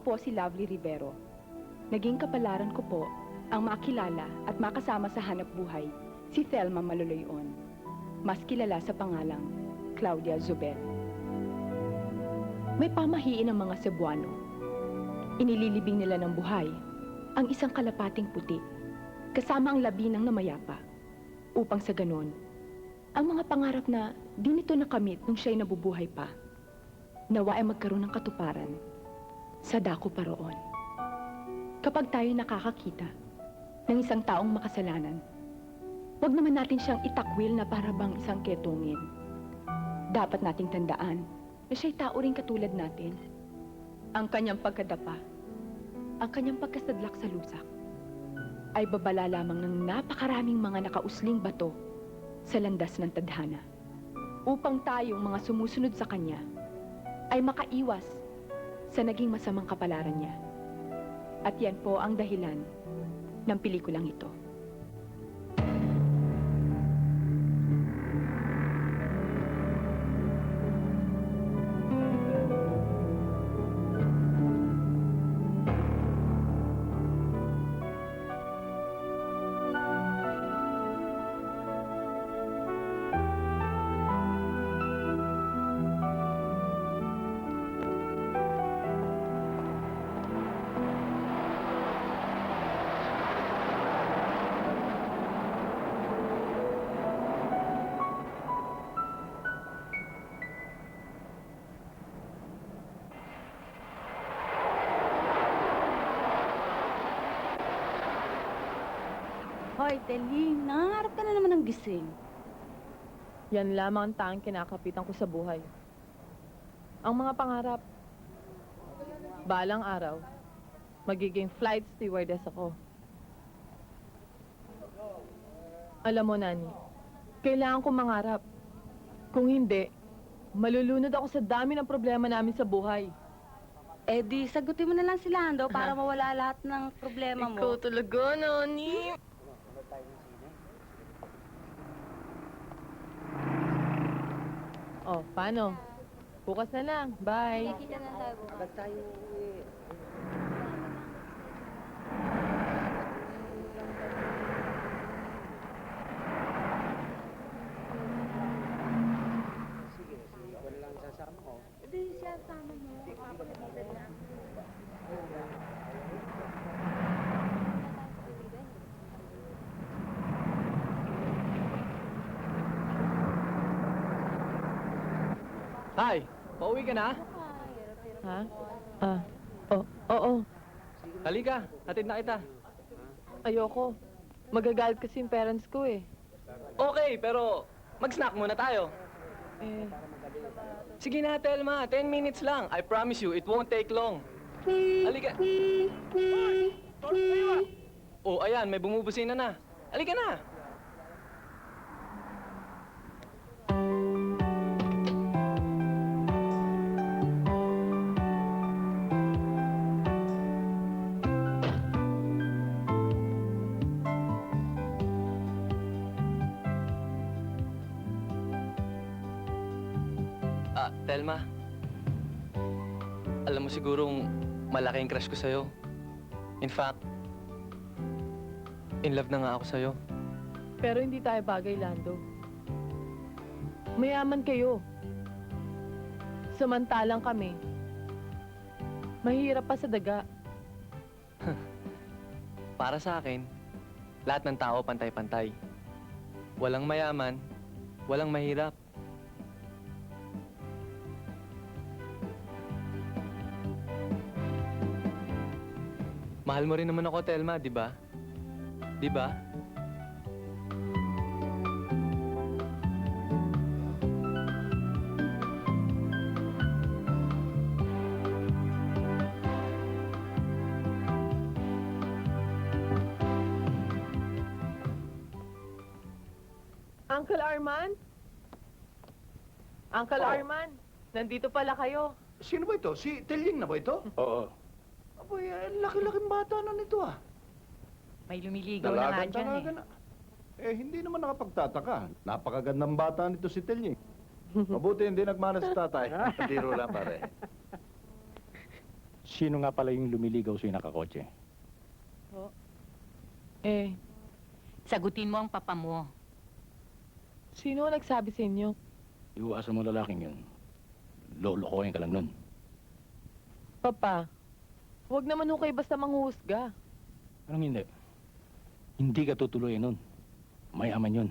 po si Lovely Rivero. Naging kapalaran ko po ang makilala at makasama sa hanap buhay si Thelma Maloloyon, mas kilala sa pangalang Claudia Zubel. May pamahiin ang mga Cebuano. Inililibing nila ng buhay ang isang kalapating puti kasama ang labinang na mayapa upang sa ganon, ang mga pangarap na di nito nakamit nung siya'y nabubuhay pa, nawa ay magkaroon ng katuparan sa dako pa roon. Kapag tayo nakakakita ng isang taong makasalanan, huwag naman natin siyang itakwil na para bang isang ketungin. Dapat nating tandaan na siya'y tao rin katulad natin. Ang kanyang pagkadapa, ang kanyang pagkasadlak sa lusak, ay babala lamang ng napakaraming mga nakausling bato sa landas ng tadhana, upang tayong mga sumusunod sa kanya ay makaiwas sa naging masamang kapalaran niya. At yan po ang dahilan ng pelikulang ito. Hoy, Teling, nangangarap ka na naman ng gising. Yan lamang ang tanging kinakapitan ko sa buhay. Ang mga pangarap. Balang araw, magiging flight stewardess ako. Alam mo, Nani, kailangan kong mangarap. Kung hindi, malulunod ako sa dami ng problema namin sa buhay. Eh di, sagutin mo na lang si Lando para mawala lahat ng problema mo. Ikaw talaga, Nani. Oh, paano? Bukas na lang. Bye. Kita na tayo bukas. Agad tayo uwi. Sige, ikaw na lang sasama ko. Hindi siya sama mo. Papakita na. Hi! Pauwi ka na? Ha? Oo. Halika, hatid na kita. Ayoko. Magagalit kasi yung parents ko eh. Okay, pero mag-snack muna tayo. Eh, Sige na, Telma. 10 minutes lang. I promise you, it won't take long. Halika. Oh, ayan, may bumubusina na. Halika na. Telma, alam mo sigurong malaking crush ko sa'yo. In fact, in love na nga ako sa'yo. pero hindi tayo bagay, Lando. Mayaman kayo. Samantalang kami, mahirap pa sa daga. Para sa akin, lahat ng tao pantay-pantay. Walang mayaman, walang mahirap. Mahal mo rin naman ako, Telma, di ba? Di ba? Uncle Arman? Uncle Oh. Arman, nandito pala kayo. Sino ba ito? Si Teling na ba ito? Oo. Aboy, laki-laking bata na nito ah. May lumiligaw na nga dyan eh. na. Eh, hindi naman nakapagtataka. Napakagandang bata nito si Teling. Mabuti hindi nagmana sa tatay. Biro lang pare. Sino nga pala yung lumiligaw sa'yo nakakotse? Eh, Sagutin mo ang papa mo. sino ang nagsabi sa inyo? Iwasan mo lalaking yun. Lolokohin ka lang nun. Papa, huwag naman ho kayo basta manghuhusga. Anong hindi? Hindi ka tutuloy nun. Mayaman yun.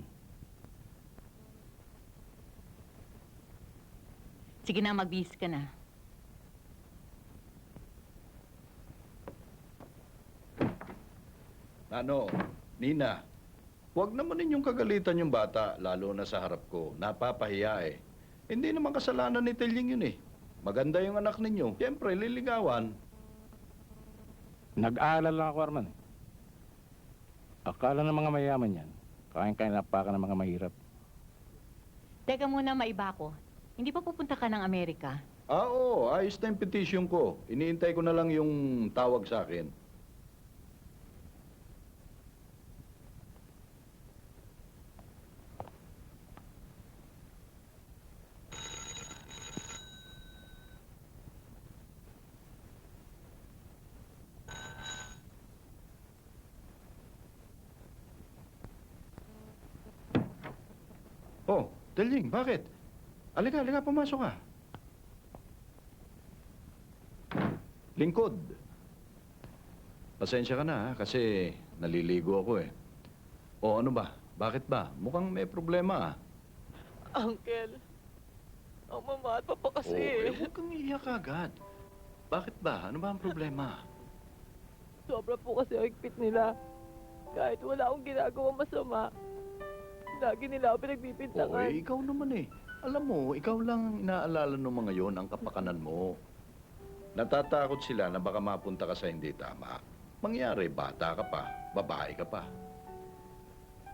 Sige na, magbihis ka na. Ano, Nina, huwag naman ninyong kagalitan yung bata, lalo na sa harap ko. Napapahiya eh. Hindi naman kasalanan ni Teling yun eh. Maganda yung anak ninyo. Siyempre, liligawan. Nag-aalala lang ako, Arman. Akala ng mga mayaman yan, kaya napakan ng mga mahirap. Teka muna, maiba ko. Hindi pa pupunta ka ng Amerika? Oo, ayos na yung petition ko. Iniintay ko na lang yung tawag sa akin. Oh, Teling, bakit? Alika, pumasok ka. Lingkod. Pasensya ka na ha, kasi naliligo ako eh. O ano ba? Bakit ba? Mukhang may problema ah. Uncle, ang mama at papa kasi. Huwag kang iiyak agad. Bakit ba? Ano ba ang problema? Sobra po kasi ang higpit nila. Kahit wala akong ginagawang masama, lagi nila ako pinagbibintangan. Ikaw naman eh. Alam mo, ikaw lang ang inaalala ng mga yon ang kapakanan mo. Natatakot sila na baka mapunta ka sa hindi tama. Mangyari, bata ka pa, babae ka pa.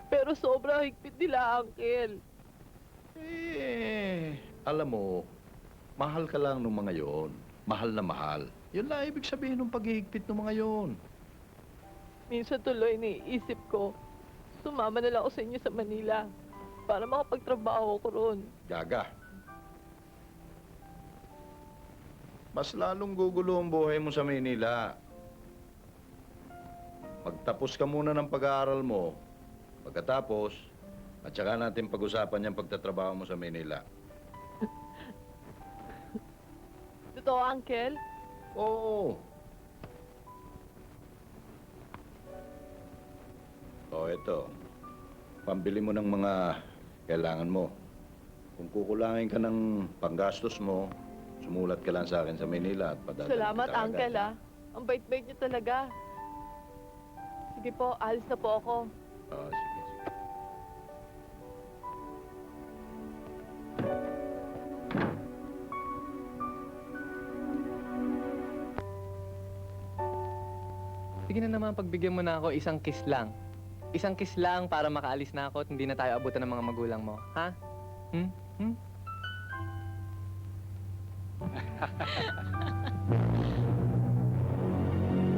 Pero sobra higpit nila, Uncle. Alam mo, mahal ka lang ng mga yon. Mahal na mahal. Yun lang ibig sabihin ng paghihigpit ng mga yon. Minsan tuloy niisip ko, sumama na lang ako sa inyo sa Manila para makapagtrabaho ko roon. Gaga. Mas lalong gugulo ang buhay mo sa Maynila. Magtapos ka muna ng pag-aaral mo. Pagkatapos, at saka natin pag-usapan yung pagtatrabaho mo sa Maynila. Totoo, Uncle? Oo. O, ito. Pambili mo ng mga kailangan mo. Kung kukulangin ka ng panggastos mo, sumulat ka lang sa akin sa Maynila at padadala Salamat, kita agad. Uncle, ah. Ang bait-bait niyo talaga. Sige po, alis na po ako. Sige. Sige na naman, pagbigyan mo na ako isang kiss lang. Isang kiss lang para makaalis na ako at hindi na tayo abutan ng mga magulang mo. Ha? Hmm? Hmm?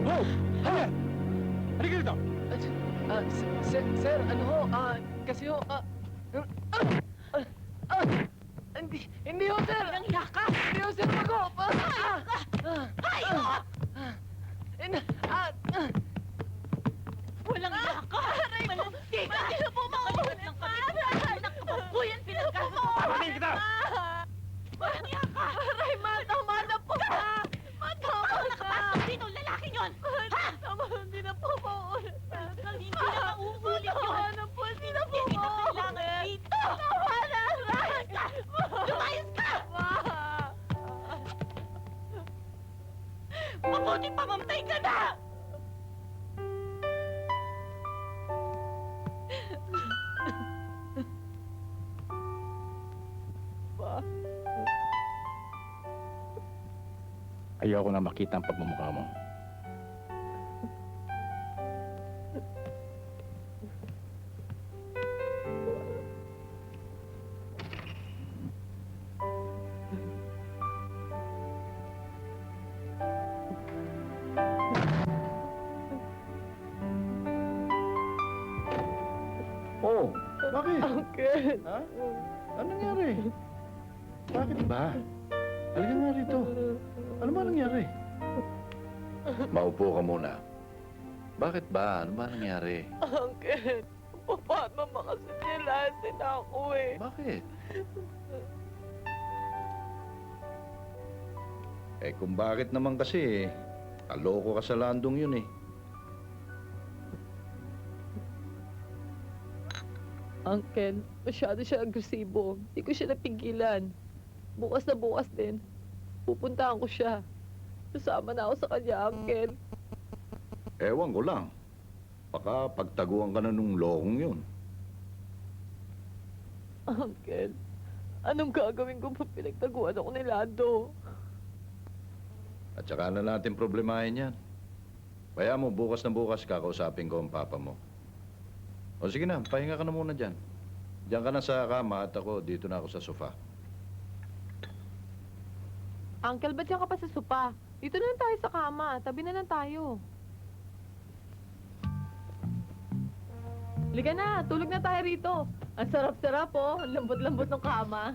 Oh! Halika! Halika dito! Sir, ano ho? Kasi ho, hindi ho, sir! Nanghiya ka! Hindi ho, sir, mag-ho! Ayaw! Walang hiya ka! Malanti ka! Hindi na po makalimutan ng kapit! Nakapagpuyan pinagkasa! Pamanin kita! Walang hiya ka! Aray, tama na po ka! Tama na ka! Sino ang lalaking yun? Ha? Tama, hindi na po mauulit. Hindi na mauulit yun! Tama na po, hindi na po Hindi na mauulit. kailangan dito! Tama na, Aray! Lumayas ka! Ma! Mabuti pa mamatay ka na! Ma! Ayoko na makita ang pagmumukha mo. Oh, bakit? Uncle! Ha? Ano nangyari? Bakit ba? Halika nga rito. Ano ba nangyari? Maupo ka muna. Bakit ba? Ano ba nangyari? Uncle, paano kasi nilasin ako eh. Bakit? Eh kung bakit naman kasi, kaloko ka sa landong yun eh. Uncle, masyado siya agresibo. Hindi ko siya napigilan. Bukas na bukas din. Pupuntahan ko siya. Sasama na ako sa kanya, Uncle. Ewan ko lang. Baka pagtaguan ka na nung lokong yun. Uncle, anong gagawin ko pag pinagtaguan ako ni Lando? At saka na natin problemahin yan. Kaya mo, bukas na bukas kakausapin ko ang papa mo. O sige na, pahinga ka na muna dyan. Diyan ka na sa kama at ako dito na ako sa sofa. Uncle, ba't siya ka pa sa sopa? Dito na lang tayo sa kama. Tabi na lang tayo. Liga na, tulog na tayo rito. Ang sarap-sarap oh. Ang lambot-lambot ng kama.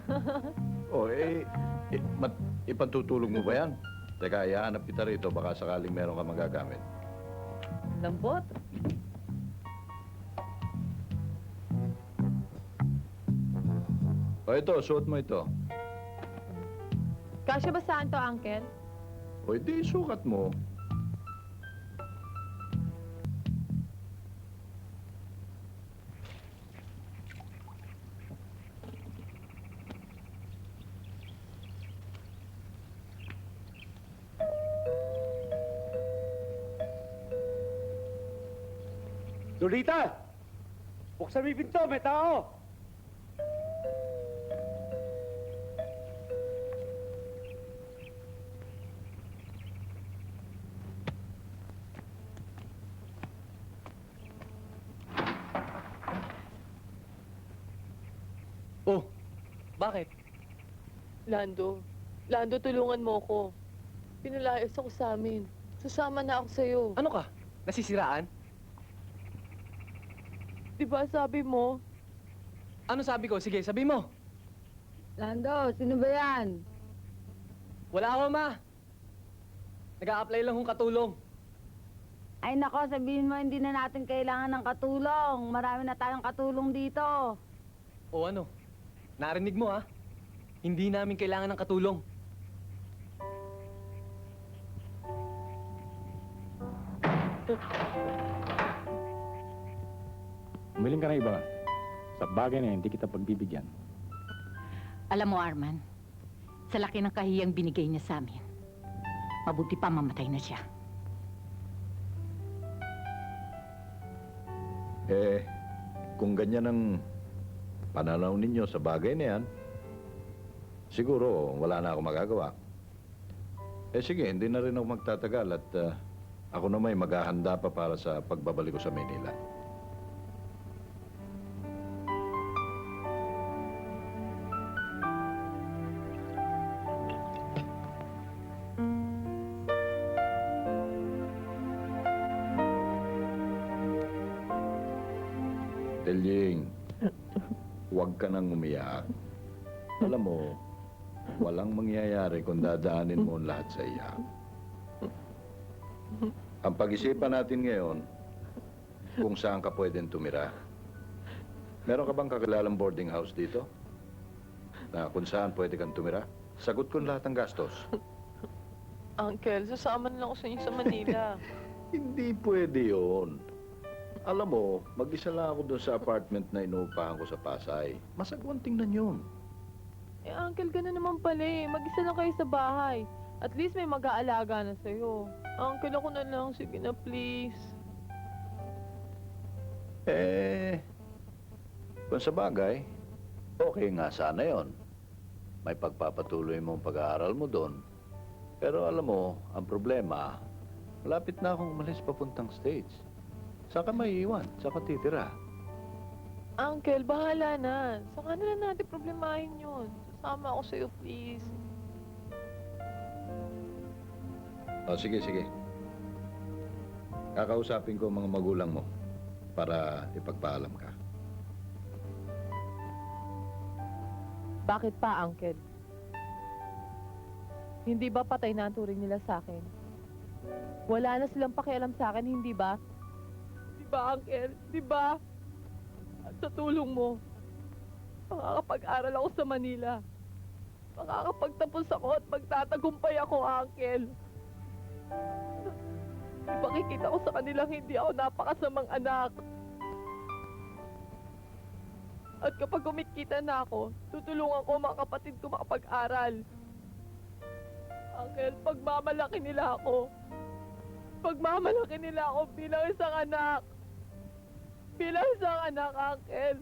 Ipantutulog mo ba yan? Teka, ihahanap kita rito. Baka sakaling meron ka magagamit. Lambot. O ito, suot mo ito. Kasya ba saan to, Uncle? O di, sukat mo. Lolita! Buksan mo yung pinto, may tao! Oh, bakit? Lando, tulungan mo ko. Pinalayas ako sa amin. Sasama na ako sa'yo. Ano ka? Nasisiraan? Di ba sabi mo? Ano sabi ko? Sige, sabi mo. Lando, sino ba yan? Wala ako, ma. Nag-a-apply lang kong katulong. Ay nako, sabihin mo hindi na natin kailangan ng katulong. Marami na tayong katulong dito. O ano? Narinig mo, ha? Hindi namin kailangan ng katulong. Umiling ka na iba. Sa bagay na hindi kita pagbibigyan. Alam mo, Arman, sa laki ng kahiyang binigay niya sa amin, mabuti pa mamatay na siya. Eh, kung ganyan ang pananaw ninyo sa bagay na yan, siguro wala na ako magagawa. Eh sige, hindi na rin ako magtatagal at ako na may maghahanda pa para sa pagbabalik ko sa Manila. Teljing, huwag ka nang umiyak. Alam mo, walang mangyayari kung dadaanin mo ang lahat sa iyak. Ang pag-isipan natin ngayon, kung saan ka pwedeng tumira. Meron ka bang kakilalang boarding house dito? Na kung saan pwede kang tumira? Sagot ko lahat ng gastos. Uncle, sasama na lang ako sa inyo sa Manila. Hindi pwede yun. Alam mo, mag-isa lang ako doon sa apartment na inuupahan ko sa Pasay. Masagwan tingnan yun. Eh, Uncle, gano'n naman pala eh. Mag-isa lang kayo sa bahay. At least may mag-aalaga na sa'yo. Uncle, ako na lang. Sige na, please. Eh, kung sa bagay, okay nga sana yon. May pagpapatuloy mo ang pag-aaral mo doon. Pero alam mo, ang problema, malapit na akong umalis papuntang States. Saan ka maiiwan? Saan ka titira? Uncle, bahala na. Saka na lang natin problemahin yun. Sasama ako sa'yo, please. O, sige, sige. Kakausapin ko ang mga magulang mo para ipagpaalam ka. Bakit pa, Uncle? Hindi ba patay na ang turing nila sa akin? Wala na silang pakialam sa akin, hindi ba? Di ba, Uncle? Di ba? At sa tulong mo, makakapag-aral ako sa Manila. Makakapagtapos ako at magtatagumpay ako, Uncle. Ipakikita ko sa kanilang hindi ako napakasamang anak. At kapag kumikita na ako, tutulungan ko mga kapatid ko makapag-aral. Uncle, pagmamalaki nila ako. Pagmamalaki nila ako bilang isang anak. Bilang isang anak, Uncle.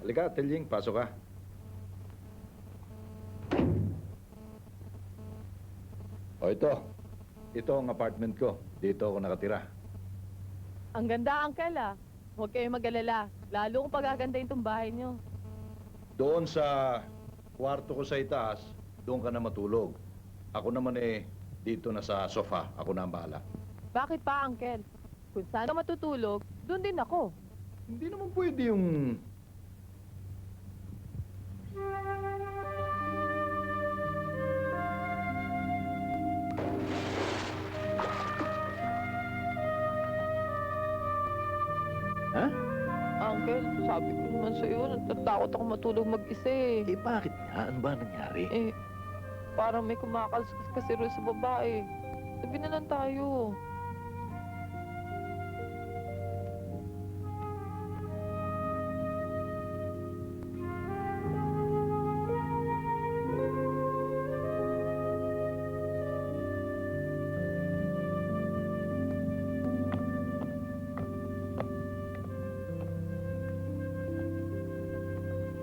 Halika, Tilying, pasok ka. O ito. Ito ang apartment ko. Dito ako nakatira. Ang ganda, Uncle, ah. Huwag kayong mag-alala. Lalo kung pagagandahin tong bahay niyo. Doon sa kwarto ko sa itaas, doon ka na matulog. Ako naman dito na sa sofa. Ako na ang bahala. Bakit pa, Uncle? Kung saan ka matutulog, doon din ako. Hindi naman pwede yung... Ha? Uncle, sabi ko naman sa'yo, natatakot ako matulog mag-isa eh. Eh, bakit nga? Ano ba nangyari? Eh, parang may kumakalskas kasi rin sa babae. Sabi na lang tayo.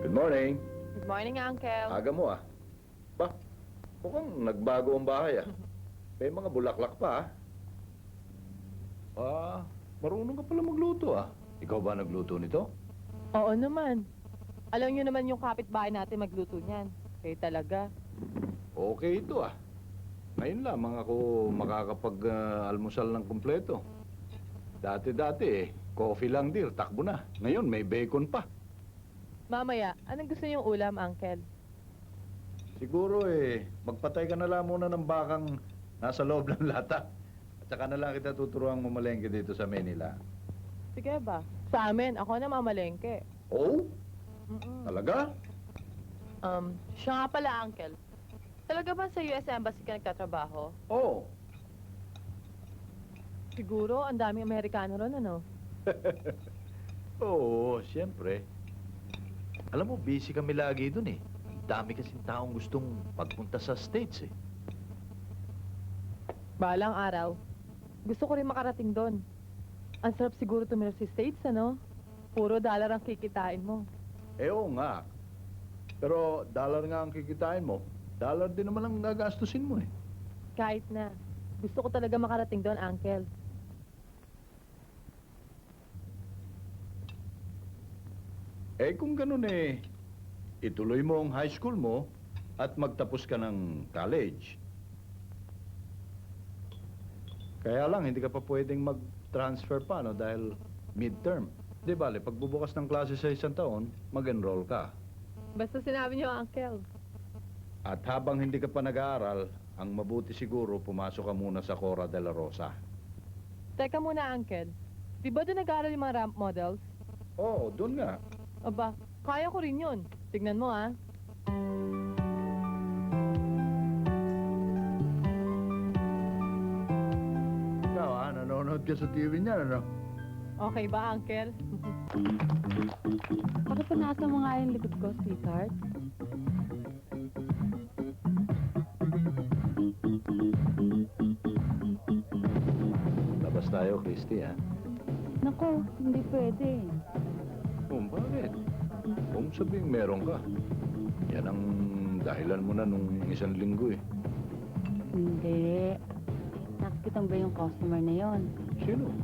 Good morning. Good morning, Uncle. Aga mo ah. Ba, mukhang nagbago ang bahay ah. May mga bulaklak pa ah. Ah, marunong ka pala magluto ah. Ikaw ba nagluto nito? Oo naman. Alam niyo naman yung kapitbahay natin magluto niyan. Kaya talaga. Okay ito ah. Ngayon lamang ako makakapag-almusal ng kumpleto. Dati-dati coffee lang dir, takbo na. Ngayon may bacon pa. Mamaya, anong gusto niyong ulam, Uncle? Siguro magpatay ka na lang muna ng bakang nasa loob ng lata. At saka na lang kita tuturuan mamalengke dito sa Manila. Sige ba? Sa amin, ako na mamalengke. Oh? Mm-mm. Talaga? Siya nga pala, Uncle. Talaga ba sa US Embassy ka nagtatrabaho? Oo. Siguro, ang daming Amerikano ron, ano? Oo, siyempre. Alam mo, busy kami lagi dun eh. Ang dami kasing taong gustong magpunta sa States eh. Balang araw. Gusto ko rin makarating doon. Ang sarap siguro tumira sa States, ano? Puro dollar ang kikitain mo. Oo nga. Pero dollar nga ang kikitain mo. Dollar din naman ang gagastusin mo eh. Kahit na. Gusto ko talaga makarating doon, Uncle. Kung ganun ituloy mo ang high school mo at magtapos ka ng college. Kaya lang, hindi ka pa pwedeng mag-transfer pa, no? Dahil midterm. Di bale, pagbubukas ng klase sa isang taon, mag-enroll ka. Basta sinabi niyo, Uncle. At habang hindi ka pa nag-aaral, ang mabuti siguro, pumasok ka muna sa Cora de la Rosa. Teka muna, Uncle. Di ba doon nag-aaral yung mga ramp models? Oo, doon nga. Aba, kaya ko rin yun. Tignan mo, ah. Ikaw, nanonood ka sa TV niya, ano? Okay ba, Uncle? Pakipunasan mo nga yung likod ko, sweetheart. Labas tayo, Christy, ha? Nako, hindi pwede. Bakit? Kung sabing meron ka, yan ang dahilan mo na nung isang linggo eh. Hindi. Nakikita ba yung customer na yon? Sino?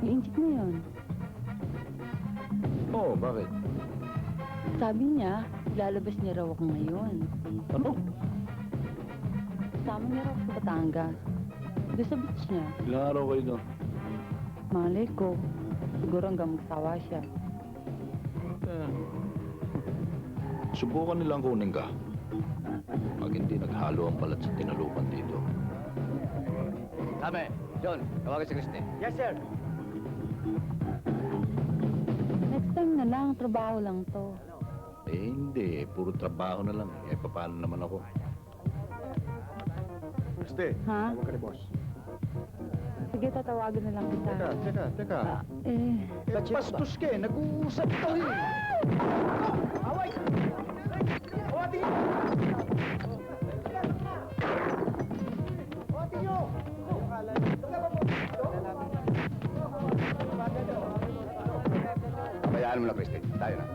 Yung inchik na yon. Oo, bakit? Sabi niya, lalabas niya raw ako ngayon. Ano? Sama niya raw ako sa Batangas. Doon sa beach niya. Ilang araw kayo doon? Malay ko. Siguro hanggang magsawa siya. Subukan nilang kunin ka. Pag hindi naghalo ang balat sa tinalupan dito. Sabi, John, tawagan si Christy. Yes, sir. Next time na lang, trabaho lang to. Eh, hindi. Puro trabaho na lang. Eh, paano naman ako? Christy, Ha? tawag ka ni boss. Sige, tatawagan na lang kita. Teka. Eh, Bastos ka eh. Nag-uusap tayo eh. Away! Awatin niyo! Awatin niyo! Pabayaan mo na, Christy. Tayo na.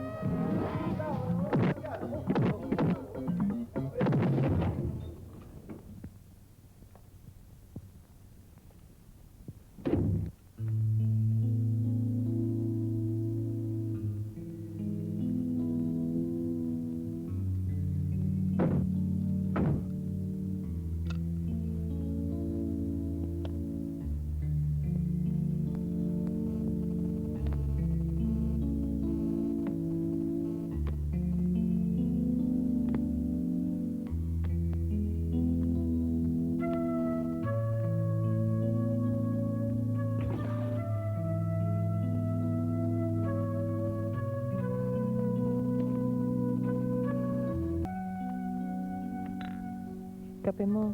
kape mo.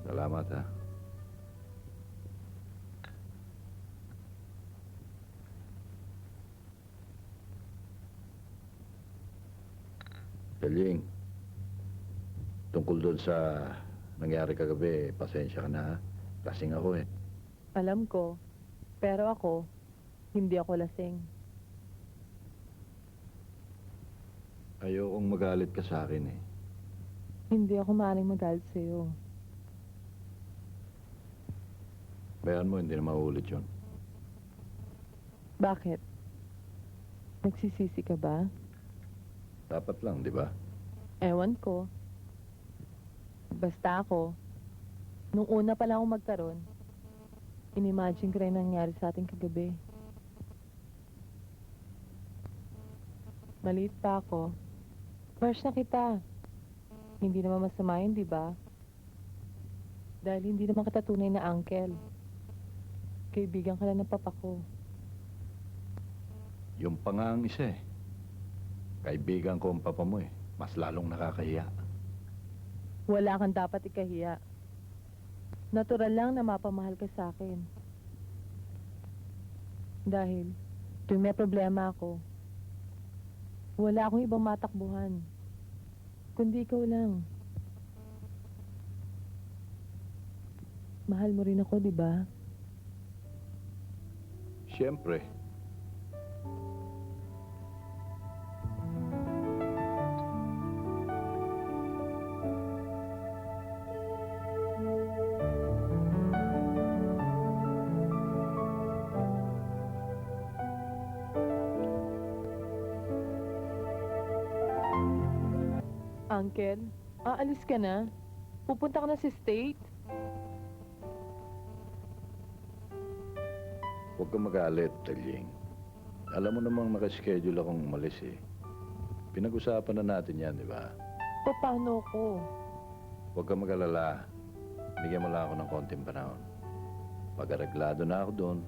Salamat ha. Galing. Tungkol doon sa nangyari kagabi, pasensya ka na ha. Lasing ako eh. Alam ko. Pero ako, hindi ako lasing. Ayokong magalit ka sa akin eh. Hindi ako maaaring magalit sa'yo. Bayan mo, hindi na mauulit yun. Bakit? Nagsisisi ka ba? Dapat lang, di ba? Ewan ko. Basta ako, nung una pa lang ako magkaroon, inimagine ko rin ang nangyari sa ating kagabi. Maliit pa ako. Crush na kita. Hindi naman masama yun, di ba? Dahil hindi naman kita tunay na uncle. Kaibigan ka lang ng papa ko. Yung pa nga ang isa eh. Kaibigan ko ang papa mo eh. Mas lalong nakakahiya. Wala kang dapat ikahiya. Natural lang na mapamahal ka sa akin. Dahil, tuwing may problema ako, wala akong ibang matakbuhan. Kundi ikaw lang. Mahal mo rin ako, di ba? Siyempre. Uncle, aalis ka na? Pupunta ka na sa state? Huwag kang magalit, Talying. Alam mo namang nakaschedule akong umalis eh. Pinag-usapan na natin yan, di ba? Paano ko? Huwag kang mag-alala. Bigyan mo lang ako ng konting panahon. Pag areglado na ako doon,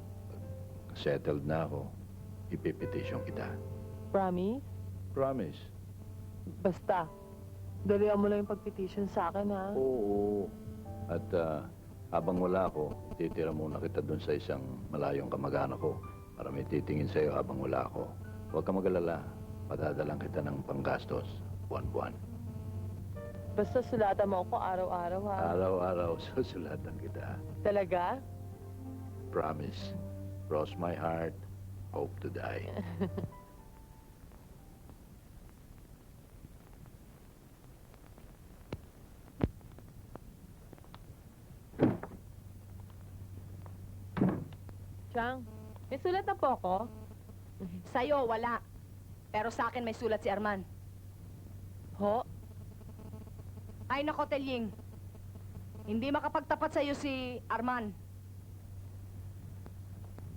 pag settled na ako, ipipetisyon kita. Promise? Promise? Basta. Dalihan mo lang yung pag-petition sa akin, ha? Oo. At habang wala ako, titira muna kita doon sa isang malayong kamag-anak ko para may titingin sa'yo habang wala ako. Huwag kang mag-alala. Padadalang kita ng panggastos, buwan-buwan. Basta sulatan mo ako araw-araw, ha? Araw-araw, susulatan kita. Talaga? Promise. Cross my heart, hope to die. Chang, may sulat na po ako. Sa'yo, wala. Pero sa akin may sulat si Arman. Ho? Ay nako, Telying. Hindi makapagtapat sa'yo si Arman.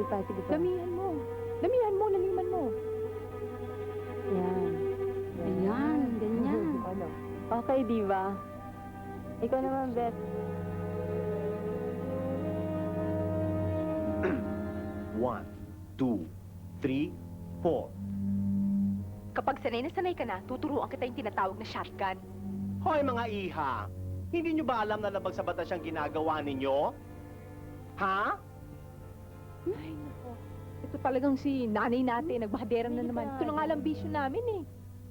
Sige pa, sige pa. Damihan mo. Damihan mo, laliman mo. Yan. Ganyan, ganyan. Ano? Okay, di ba? Ikaw naman, Beth. One, two, three, four. Kapag sanay na sanay ka na, tuturuan kita yung tinatawag na shotgun. Hoy mga iha, hindi nyo ba alam na labag sa batas siyang ginagawa ninyo? Ha? Ay, nako. Ito talagang si nanay natin, nagbahadera na naman. Ito na nga lang bisyo namin eh.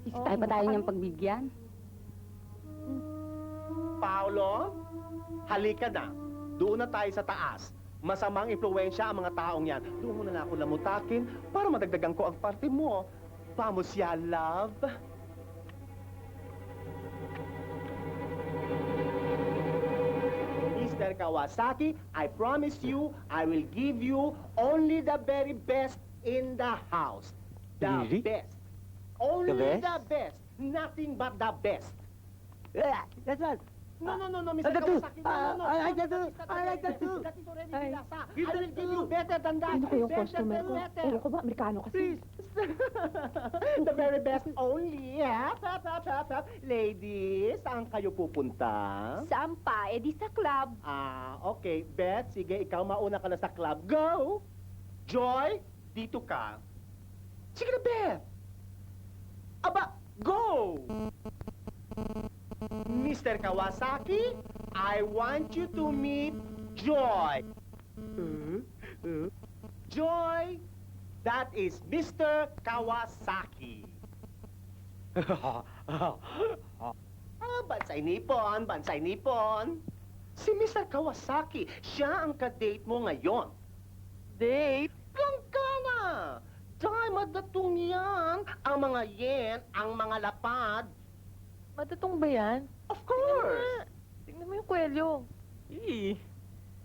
Tayo pa tayo niyang pagbigyan. Paolo, halika na. Doon na tayo sa taas. Masamang impluwensya ang mga taong yan. Doon mo na ako lamutakin para madagdagan ko ang parte mo. Vamos ya, love. Mr. Kawasaki, I promise you, I will give you only the very best in the house. The Really? best. Only best? the best. Nothing but the best. That's right. No, Mr. That too. Kawasaki. No. I like that too. I like that too. That is already Ay. Vilasa. I will give you better than that. Ano ko yung Better customer than ko? better. Ewan ko ba, Amerikano kasi. The very best only. Hap. Ladies, saan kayo pupunta? Saan pa? Eh di sa club. Okay. Beth, sige, ikaw mauna ka na sa club. Go! Joy, dito ka. Sige na, Beth! Aba, go! Mr. Kawasaki, I want you to meet Joy. Joy, that is Mr. Kawasaki. Bansay nipon. Si Mr. Kawasaki, siya ang ka-date mo ngayon. Date? Langkana! Dahil madatong yan, ang mga yen, ang mga lapad. Matatong ba yan? Of course! Tingnan mo yung kwelyo.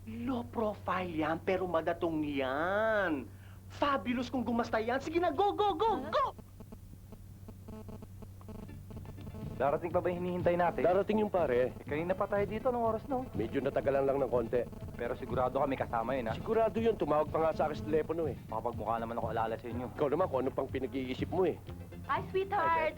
Low profile yan, pero madatong yan. Fabulous kung gumasta yan. Sige na, go! Darating pa ba yung hinihintay natin? Darating yung pare. Kanina pa tayo dito, anong oras no? Medyo natagalan lang ng konti. Pero sigurado kami kasama yun, ha? Sigurado yun, tumawag pa nga sa akin sa telepono eh. Makapagmukha naman ako alala sa inyo. Ikaw naman kung ano pang pinag-iisip mo eh. Hi, sweetheart.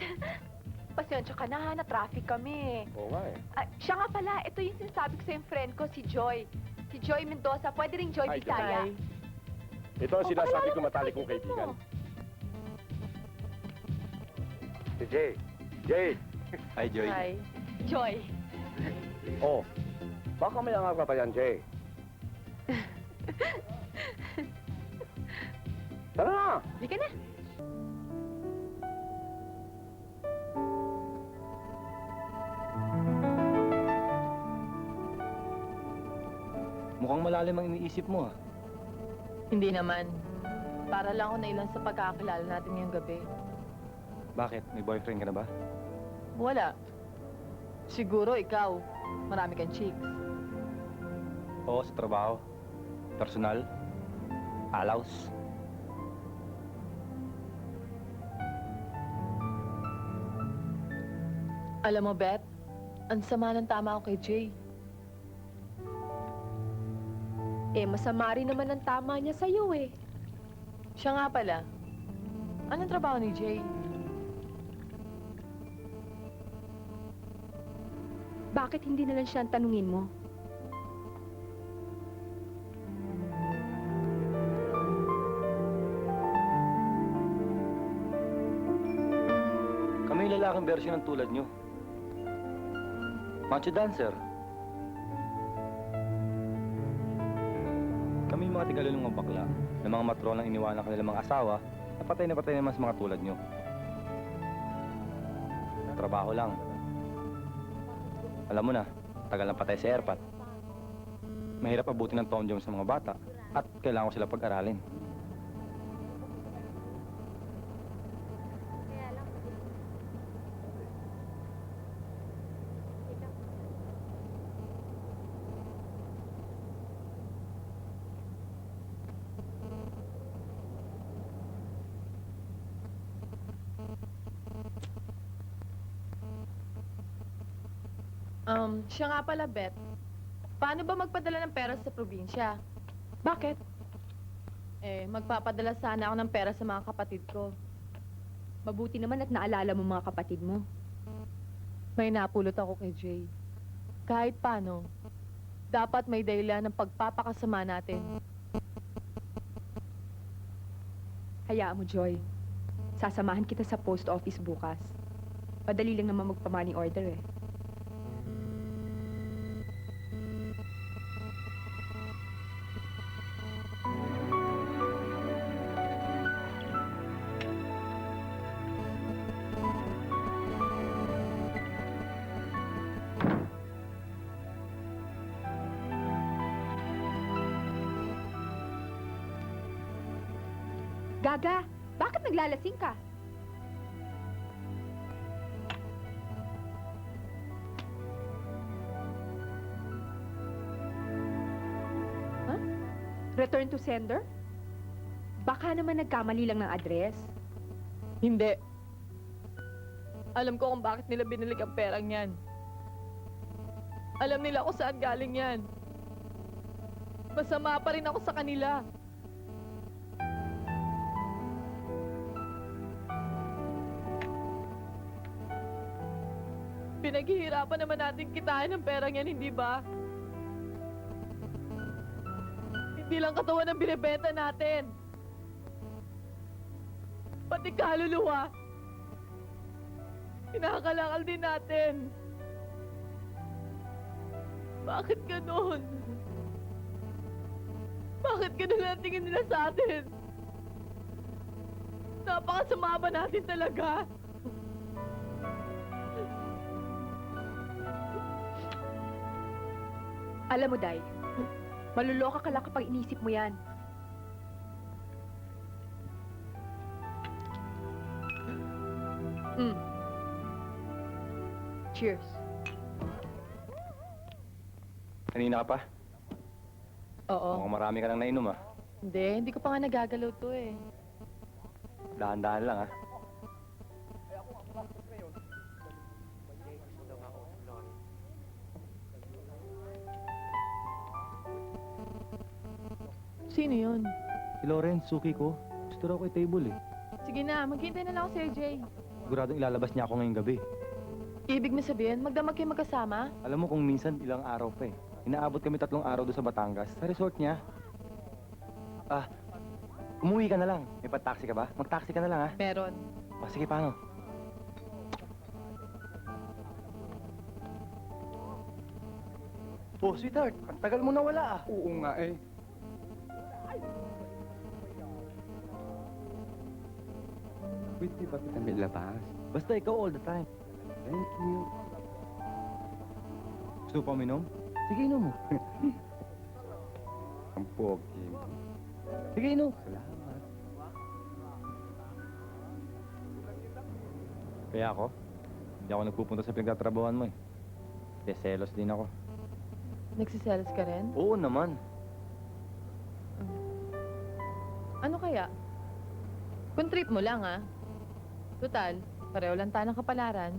Pasensya ka na, na-traffic kami. Oo nga eh. Siya nga pala, ito yung sinasabi ko sa yung friend ko, si Joy. Si Joy Mendoza, pwede ring Joy Hi, Bisaya. Ito ang sinasabi ko matalik kong kaibigan. Si Jay. Jay! Hi, Joy. Hi. Joy. Oh, baka may angat ka pa yan, Jay. Tara na! Halika na. Mukhang malalim ang iniisip mo, ha? Hindi naman. Para lang ako nailan sa pagkakakilala natin ngayong gabi. Bakit? May boyfriend ka na ba? Wala. Siguro ikaw. Marami kang chicks. Oo, sa trabaho. Personal. Alaws. Alam mo, Beth, ang sama ng tama ko kay Jay. Masama rin naman ang tama niya sa'yo eh. Siya nga pala. Anong trabaho ni Jay? Bakit hindi na lang siya ang tanungin mo? Kami yung lalaking version ng tulad nyo. Macho dancer. Kami yung mga tigalulong mga bakla na mga matrolang iniwanan kanilang mga asawa na patay naman sa mga tulad nyo. Trabaho lang. Alam mo na, tagal ng patay si Erpat. Mahirap abutin ng Tom Jones sa mga bata at kailangan ko sila pag-aralin. Siya nga pala, Beth. Paano ba magpadala ng pera sa probinsya? Bakit? Magpapadala sana ako ng pera sa mga kapatid ko. Mabuti naman at naalala mo mga kapatid mo. May napulot ako kay Jay. Kahit paano, dapat may dahilan ng pagpapakasama natin. Hayaan mo, Joy. Sasamahan kita sa post office bukas. Madali lang naman magpa-money order eh. Gaga, bakit naglalasing ka? Huh? Return to sender? Baka naman nagkamali lang ng address. Hindi. Alam ko kung bakit nila binilig ang perang yan. Alam nila kung saan galing yan. Masama pa rin ako sa kanila. Pinaghihirapan naman natin kitain ng perang yan, hindi ba? Hindi lang katawan ang binibenta natin. Pati kaluluwa. Pinakalakal din natin. Bakit ganon? Bakit ganon ang tingin nila sa atin? Napakasama ba natin talaga? Alam mo, Day, maluloka ka lang kapag inisip mo yan. Cheers. Kanina ka pa? Oo. Mukhang marami ka nang nainom ah. Hindi ko pa nga nagagalaw to eh. Dahan-dahan lang ah. Sino yun? Si Lawrence, suki ko. Gusto raw kay table eh. Sige na, maghintay na lang ako sa Jay. Siguradong ilalabas niya ako ngayong gabi. Ibig mo sabihin, magdamag kayo magkasama? Alam mo kung minsan ilang araw pa eh. Inaabot kami 3 araw doon sa Batangas, sa resort niya. Umuwi ka na lang. May pa-taxi ka ba? Mag-taxi ka na lang ah. Meron. Sige, paano? Oh, sweetheart, ang tagal mo nawala ah. Oo nga eh. Pwede ba kita may labas? Basta ikaw all the time. Thank you. Gusto pa uminom? Sige, inom mo. Ang pogi mo. Sige, inom. Salamat. Kaya ako, hindi ako nagpupunta sa pinagtatrabahoan mo eh. Selos din ako. Nagsiselos ka rin? Oo naman. Ano kaya? Kung trip mo lang ah. Total, pareho lang tayo ng kapalaran.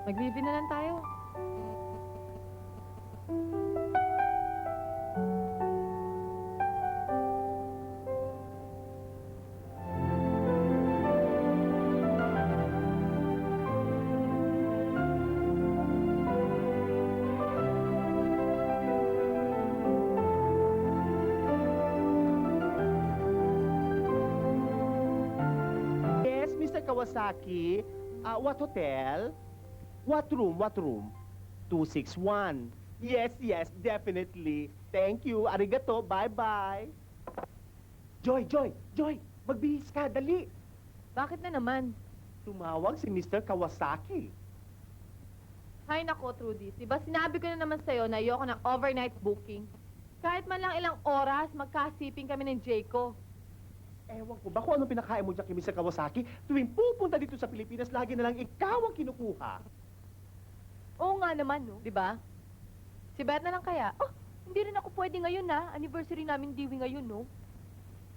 Mag-live na lang tayo. Yes, Mr. Kawasaki. What hotel? What room? What room? 261. Yes, definitely. Thank you. Arigato. Bye-bye. Joy! Magbihis ka, dali. Bakit na naman? Tumawag si Mr. Kawasaki. Hay nako, Trudy. Diba sinabi ko na naman sa'yo na ayoko ng overnight booking? Kahit man lang ilang oras, magkasiping kami ng Jayco. Ewan ko ba kung anong pinakain mo dyan kay Mr. Kawasaki? Tuwing pupunta dito sa Pilipinas, lagi na lang ikaw ang kinukuha. Oo nga naman, no? Diba? Si Beth na lang kaya? Oh, hindi rin ako pwede ngayon, na. Anniversary namin Dewey ngayon, no?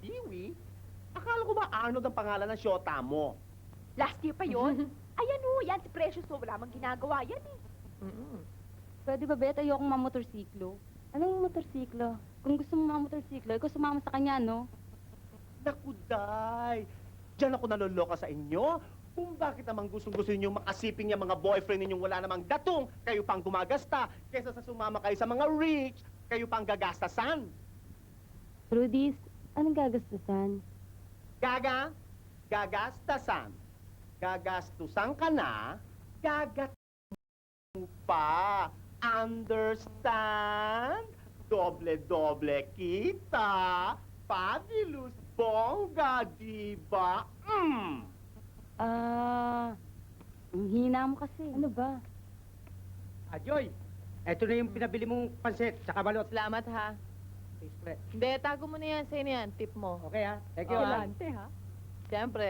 Dewey? Akala ko ba Arnold ang pangalan ng syota mo? Last year pa yon. Ayan o, yan si Precious. So, wala mang ginagawa yan eh. Pwede ba, Bet? Ayokong mamotorsiklo. Anong motorsiklo? Kung gusto mo mamotorsiklo, ikaw sumama sa kanya, no? Naku, Day. Diyan ako naloloka sa inyo. Kung bakit naman gustong-gusto ninyong makasiping yung mga boyfriend ninyong wala namang gatong, kayo pang gumagasta, kaysa sa sumama kayo sa mga rich, kayo pang gagastasan. Rudis, anong gagastusan? Gagastasan. Gagastusan ka na, mo pa. Understand? Doble-doble kita. Fabulous bongga, diba? Ang hina mo kasi. Ano ba? Joy, eto na yung pinabili mong pansit sa balot. Salamat ha. Hindi, tago mo na yan. Sa'yo na yan. Tip mo. Okay ha? Thank you ha. Galante ha. Siyempre.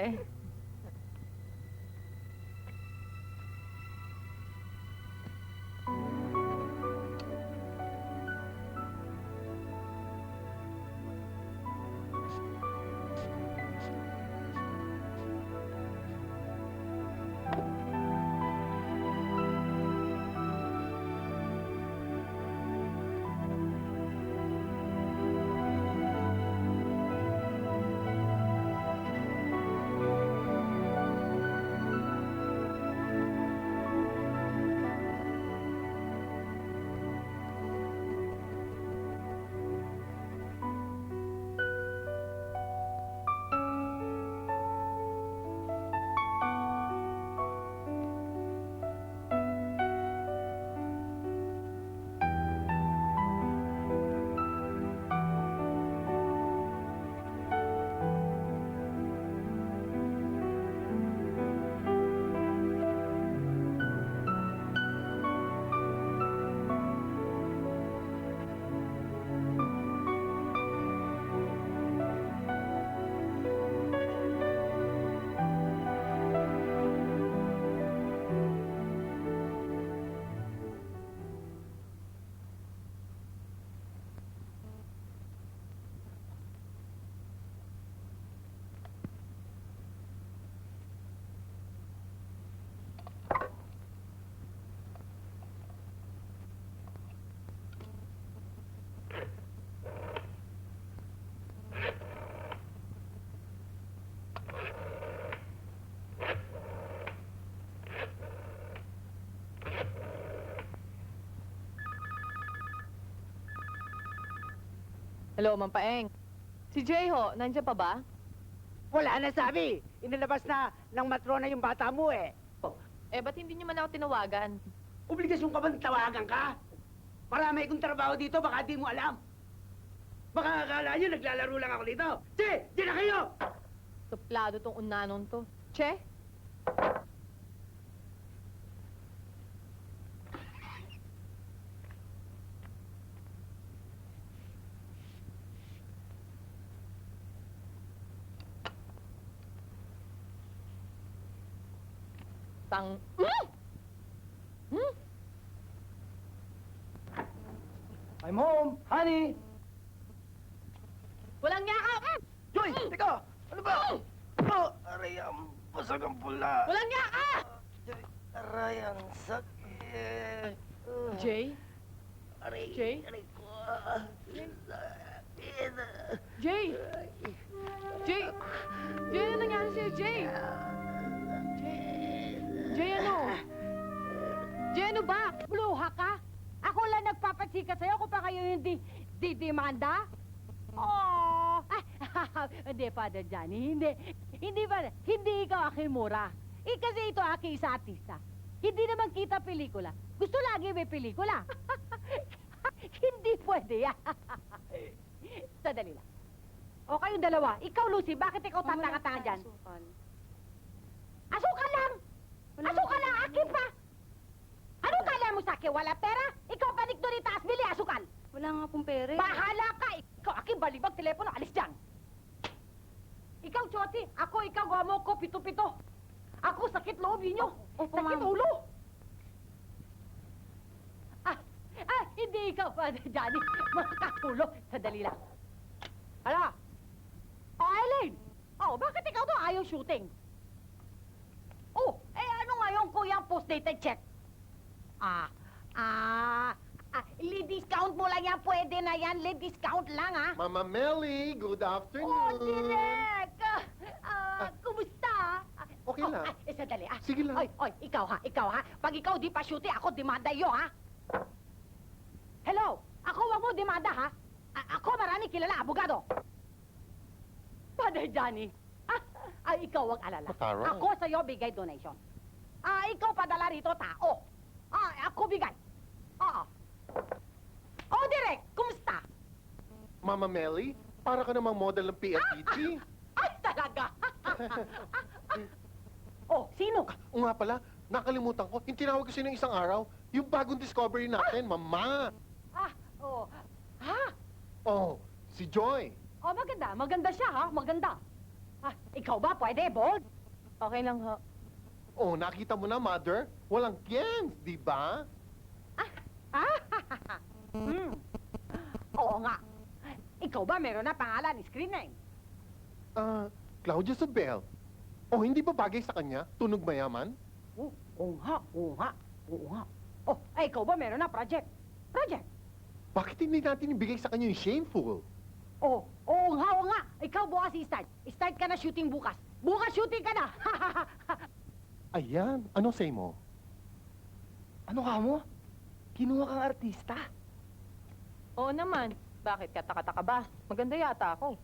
Hello, Ma'am Paeng. Si Jay ho, nandiyan pa ba? Wala na sabi. Inilabas na ng matrona yung bata mo eh. Eh, ba't hindi niyo man ako tinawagan? Obligasyon ka ba tawagan ka? Marami akong trabaho dito, baka di mo alam. Baka akala nyo naglalaro lang ako dito. Che, di na kayo! Suplado tong unanon to. Che? Tang... I'm home, honey! Walang yakap! Joy, teka! Ano ba? Oh, aray, basag ang pula. Walang yakap! Aray, ang sakit. Jay? Aray, Jay? aray ko. Jay! Jay! Jay, ano nangyari sa'yo, Jay? Jay, ano? Jay, ano ba? Bluha ka? Ako lang nagpapatsika sa'yo kung pa kayo hindi didimanda? Oh! Hindi, Father Johnny, hindi. Hindi ba? Hindi ikaw Akimura. Kasi ito aki isa artista. Hindi naman kita pelikula. Gusto lagi may pelikula. Hindi pwede yan. Sadali lang. O kayong dalawa, ikaw Lucy, bakit ikaw tatanga-tanga dyan? Asukal lang! Asukal lang, akin pa! Anong kala mo sa akin? Wala pera? Ikaw panik doon itaas, bili asukal! Wala nga pong pere. Bahala ka! Ikaw akin balibag telepono, alis dyan! Ikaw, Choti, ako, ikaw, gamo ko, pito-pito. Ako, sakit loob ninyo. Opo, Sakit ma'am. ulo. Hindi ikaw, Father Johnny. Mga kakulo. Sadali lang. Hala? Eileen! Bakit ikaw to ayaw shooting? Ano ngayon, kuya, post-dated check? Lead discount mo lang yan. Pwede na yan. Lead discount lang, ha? Mama Melly, good afternoon. Oh, Direk! Kumusta? Okay lang. Sandali, Sige lang. Oy, ikaw ha. Pag ikaw di pa shooting, ako demanda iyo, ha? Hello? Ako wag mo demanda, ha? Ako marami kilala, abogado. Father Johnny, ikaw wag alala. Mataray. Ako sa'yo bigay donation. Ikaw padala rito tao. Ako bigay. Oo. Oh, Direk, kumusta? Mama Melly, para ka namang model ng PLDT. Ay, talaga? Oh, sino ka? O nga pala, nakalimutan ko, yung tinawag ko sa'yo ng isang araw, yung bagong discovery natin, Mama. Oh. Ha? Oh, si Joy. Oh, maganda. Maganda siya, ha? Maganda. Ikaw ba pwede, bold? Okay lang ho. Oh, nakita mo na, Mother? Walang games, di ba? Oo nga. Ikaw ba meron na pangalan, screen name? Claudia Sobel. Oh, hindi ba bagay sa kanya? Tunog mayaman? Oo nga. Oh, ikaw ba meron na project? Project? Bakit hindi natin ibigay sa kanya yung shameful? Oo nga. Ikaw bukas i-start. Start ka na shooting bukas. Bukas shooting ka na. Ayan, ano say mo? Ano ka mo? Kinuha kang artista. Oo naman. Bakit? Kataka-taka ba? Maganda yata ako.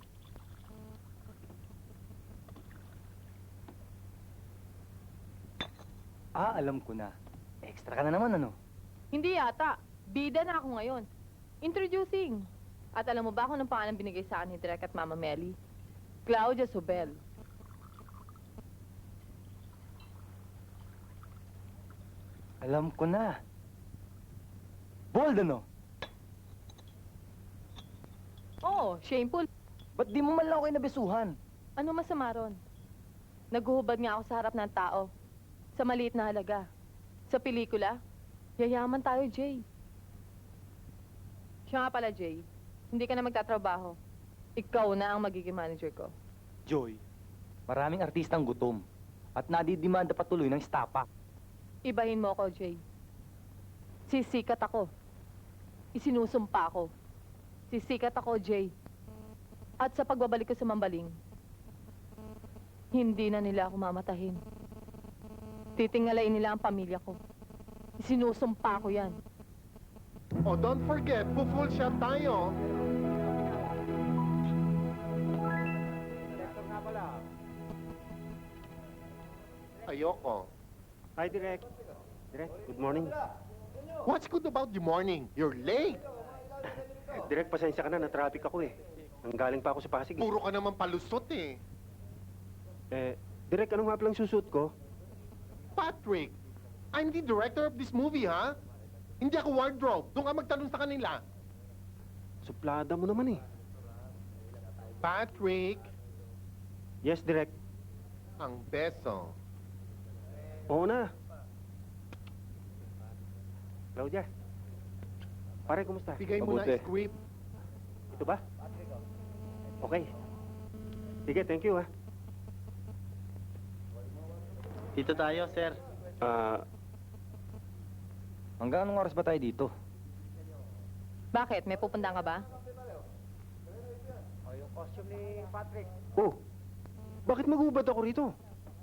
Alam ko na. Extra ka na naman, ano? Hindi yata. Bida na ako ngayon. Introducing. At alam mo ba kung anong pangalan binigay sa akin ni Direk at Mama Melly? Claudia Sobel. Alam ko na. Bold, ano? Oo, shameful. Ba't di mo man lang ako nabesuhan? Ano masama ron? Naghuhubad nga ako sa harap ng tao. Sa maliit na halaga. Sa pelikula, yayaman tayo, Jay. Siya nga pala, Jay. Hindi ka na magtatrabaho. Ikaw na ang magiging manager ko. Joy, maraming artistang gutom. At nadidimanda patuloy ng estapa. Ibahin mo ako, Jay. Sisikat ako. Isinusumpa ako. Sisikat ako, Jay. At sa pagbabalik ko sa Mambaling, hindi na nila ako mamatahin. Titingalain nila ang pamilya ko. Isinusumpa ko yan. Oh, don't forget, full shot tayo. Ayoko. Hi, Direk. Direk, good morning. What's good about the morning? You're late. Direk, pasensya ka na, na-traffic ako eh. Nanggaling pa ako sa Pasig. Puro ka naman palusot eh. Direk, ano nga palang susuot ko? Patrick, I'm the director of this movie, ha? Hindi ako wardrobe. Doon ka magtanong sa kanila. Suplada mo naman eh. Patrick, Yes, Direk. ang beso. Oo na. Claudia. Pare, kumusta? Bigay mo na Mabuti. script. Ito ba? Okay. Sige, thank you ha. Dito tayo, sir. Hanggang anong oras ba tayo dito? Bakit? May pupunta ka ba? Oh, bakit magubad ako rito?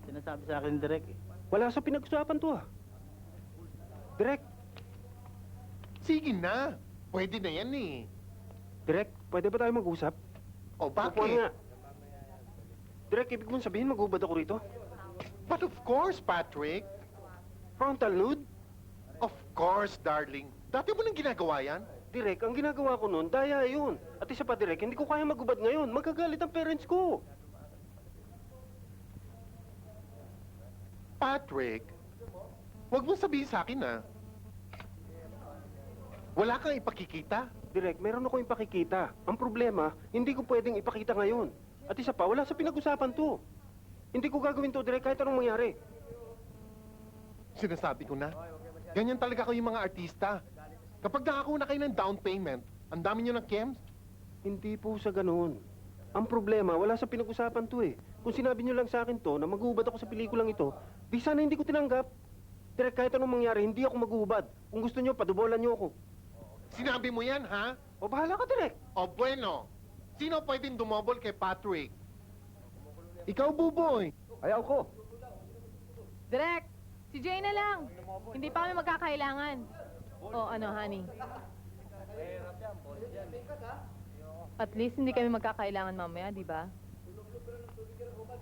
Sinasabi sa akin, Direk. Wala sa pinag-usapan to ah. Direk, Sige na. Pwede na yan eh. Direk, pwede ba tayo mag-usap? O Upuan bakit? nga. Direk, ibig mong sabihin magubad ako rito? But of course, Patrick. Frontal nude? Of course, darling. Dati mo nang ginagawa yan? Direk, ang ginagawa ko noon, daya yun. At isa pa, Direk, hindi ko kaya magubad ngayon. Magagalit ang parents ko. Patrick, huwag mo sabihin sa akin na wala kang ipakikita. Direk, meron ako ipakikita. Ang problema, hindi ko pwedeng ipakita ngayon. At isa pa, wala sa pinag-usapan to. Hindi ko gagawin to, Direk, kahit anong mangyari. Sinasabi ko na. Ganyan talaga kayo mga artista. Kapag nakakuha na kayo ng down payment, ang dami nyo ng chems. Hindi po sa ganoon. Ang problema, wala sa pinag-usapan to eh. Kung sinabi nyo lang sa akin to, na maghuhubad ako sa pelikulang ito, di sana hindi ko tinanggap. Direk, kahit anong mangyari, hindi ako maghuhubad. Kung gusto nyo, padubolan nyo ako. Sinabi mo yan, ha? O bahala ka, Direk. O bueno. Sino pwedeng dumobol kay Patrick? Ikaw, Buboy. Ayaw ko. Direk, si Jay na lang. Hindi pa kami magkakailangan. O ano, honey? At least hindi kami magkakailangan mamaya, di ba?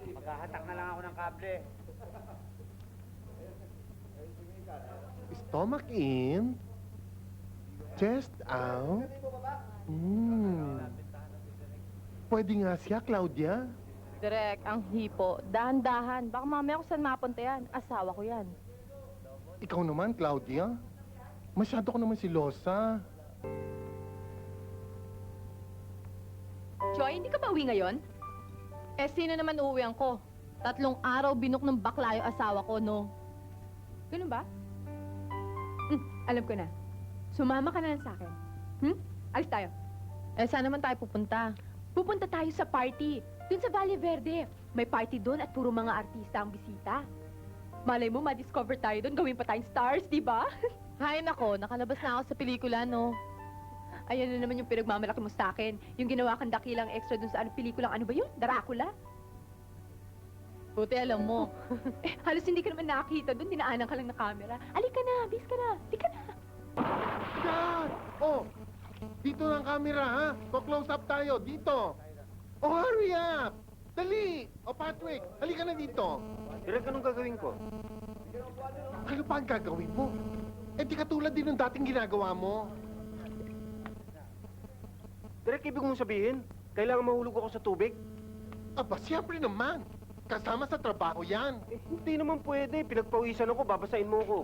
Maghahatak na lang ako ng kable. Stomach in. Chest out. Pwede nga siya, Claudia. Direk, ang hipo. Dahan-dahan. Baka mamaya kung saan mapunta yan. Asawa ko yan. Ikaw naman, Claudia. Masyado ko naman silosa. Joy, hindi ka ba uwi ngayon? Eh, sino naman uuwian ko? 3 araw binok ng bakla yung asawa ko, no? Ganun ba? Alam ko na. Sumama ka na lang sa akin. Alis tayo. Eh, saan naman tayo pupunta? Pupunta tayo sa party. Dun sa Valle Verde. May party doon at puro mga artista ang bisita. Malay mo, ma-discover tayo doon. Gawin pa tayong stars, di ba? Hay nako, nakalabas na ako sa pelikula, no? Ayan na naman yung pinagmamalaki mo sa akin. Yung ginawa kang dakilang extra dun sa pelikulang ano ba yun? Dracula? Buti alam mo. Halos hindi ka naman nakakita doon. Dinaanan ka lang na camera. Alika na, bis ka na. Di ka na. Dad! Oh! Dito ng camera, ha? Ko-close up tayo. Dito. Oh, hurry up! Dali! O, Patrick, halika na dito. Direk, anong gagawin ko? Ano pa ang gagawin mo? Eh, di katulad din ng dating ginagawa mo. Direk, ibig mong sabihin, kailangan mahulog ako sa tubig? Aba, siyempre naman. Kasama sa trabaho yan. Eh, hindi naman pwede. Pinagpawisan ako, babasain mo ko.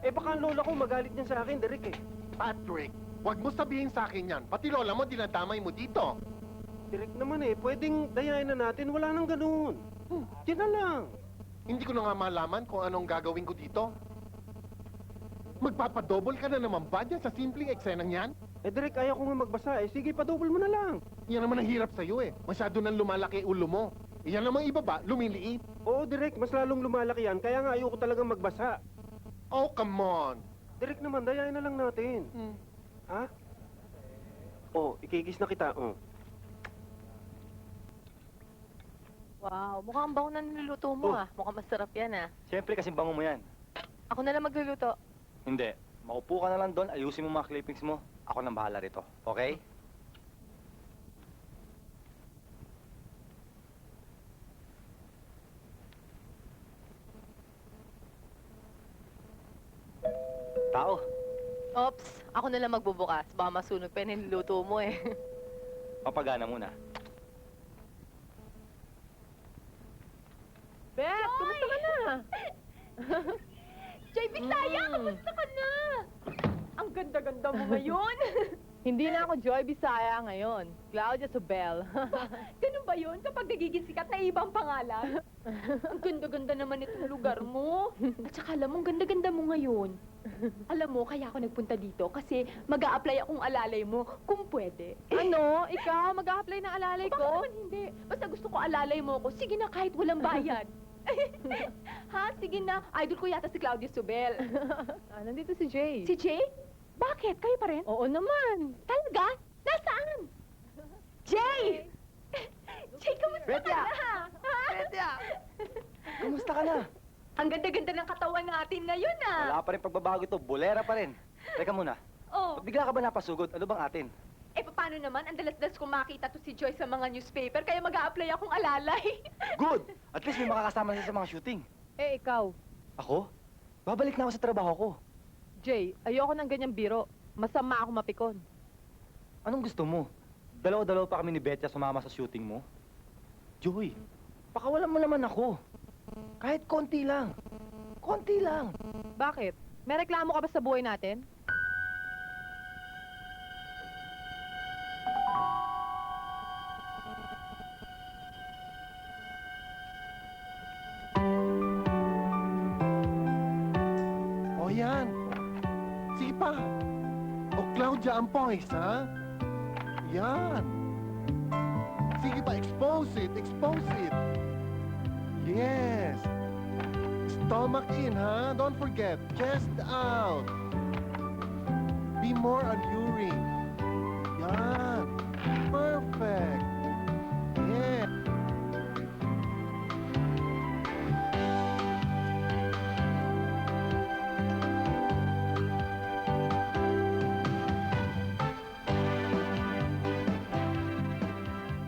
Eh, baka ang lola ko magalit niyan sa akin, Direk, eh. Patrick, wag mo sabihin sa akin yan. Pati lola mo, dinadamay mo dito. Direk naman eh, pwedeng dayain na natin, wala nang ganun. Yan na lang. Hindi ko na nga malaman kung anong gagawin ko dito. Magpapadouble ka na naman ba dyan sa simpleng eksenang yan? Eh, Direk, ayaw ko nga magbasa eh. Sige, padouble mo na lang. Yan naman ang hirap sa'yo eh. Masyado nang lumalaki ulo mo. Iyan namang ibaba, lumiliit. Oo, Direk, mas lalong lumalaki yan, kaya nga ayoko talagang magbasa. Oh, come on. Direk naman, dayain na lang natin. Ha? Oh, ikikis na kita, oh. Wow, mukhang bango na niluluto mo, ah. Mukhang masarap yan, ah. Siyempre, kasi bango mo yan. Ako na lang magluluto. Hindi. Maupo ka na lang doon, ayusin mo mga clippings mo. Ako nang bahala rito. Okay? Tao. Oops, ako na lang magbubukas. Baka masunog pa yung niluluto mo, eh. Papagana muna. Beth, kumusta ka na? Joy Bisaya, kamusta ka na? Ang ganda-ganda mo ngayon. Hindi na ako Joy Bisaya ngayon. Claudia Sobel. Ganun ba yun? Kapag nagiging sikat na ibang pangalan? Ang ganda-ganda naman itong lugar mo. At saka alam mo, ang ganda-ganda mo ngayon. Alam mo, kaya ako nagpunta dito kasi mag-a-apply akong alalay mo kung pwede. Ano? Ikaw? Mag-a-apply ng alalay Baka ko? naman hindi. Basta gusto ko alalay mo ko. Sige na, kahit walang bayad. Ha? Sige na. Idol ko yata si Claudia Sobel. Nandito si Jay. Si Jay? Bakit? Kayo pa rin? Oo naman. Talaga? Nasaan? Jay! Jay, kamusta Betya! ka na? Ha? Betya! Kumusta ka na? Ang ganda-ganda ng katawan natin ngayon, ah. Wala pa rin pagbabago ito. Bolera pa rin. Teka muna. Oh. Pag bigla ka ba napasugod, ano bang atin? Eh, paano naman? Ang dalas-dalas kong makita to si Joy sa mga newspaper, kaya mag-a-apply akong alalay. Good! At least may makakasama na sa mga shooting. Eh, ikaw. Ako? Babalik na ako sa trabaho ko. Jay, ayoko ng ganyang biro. Masama ako mapikon. Anong gusto mo? Dalawa-dalawa pa kami ni Betya sumama sa shooting mo? Joy, pakawalan mo naman ako. Kahit konti lang. Konti lang. Bakit? May reklamo ka ba sa buhay natin? O yan. Sige pa. O Claudia ang poise, ha? Yan. Sige pa, expose it, expose it. Yes. Stomach in, ha? Don't forget. Chest out. Be more alluring. Patrick. Yan. Perfect. Yeah.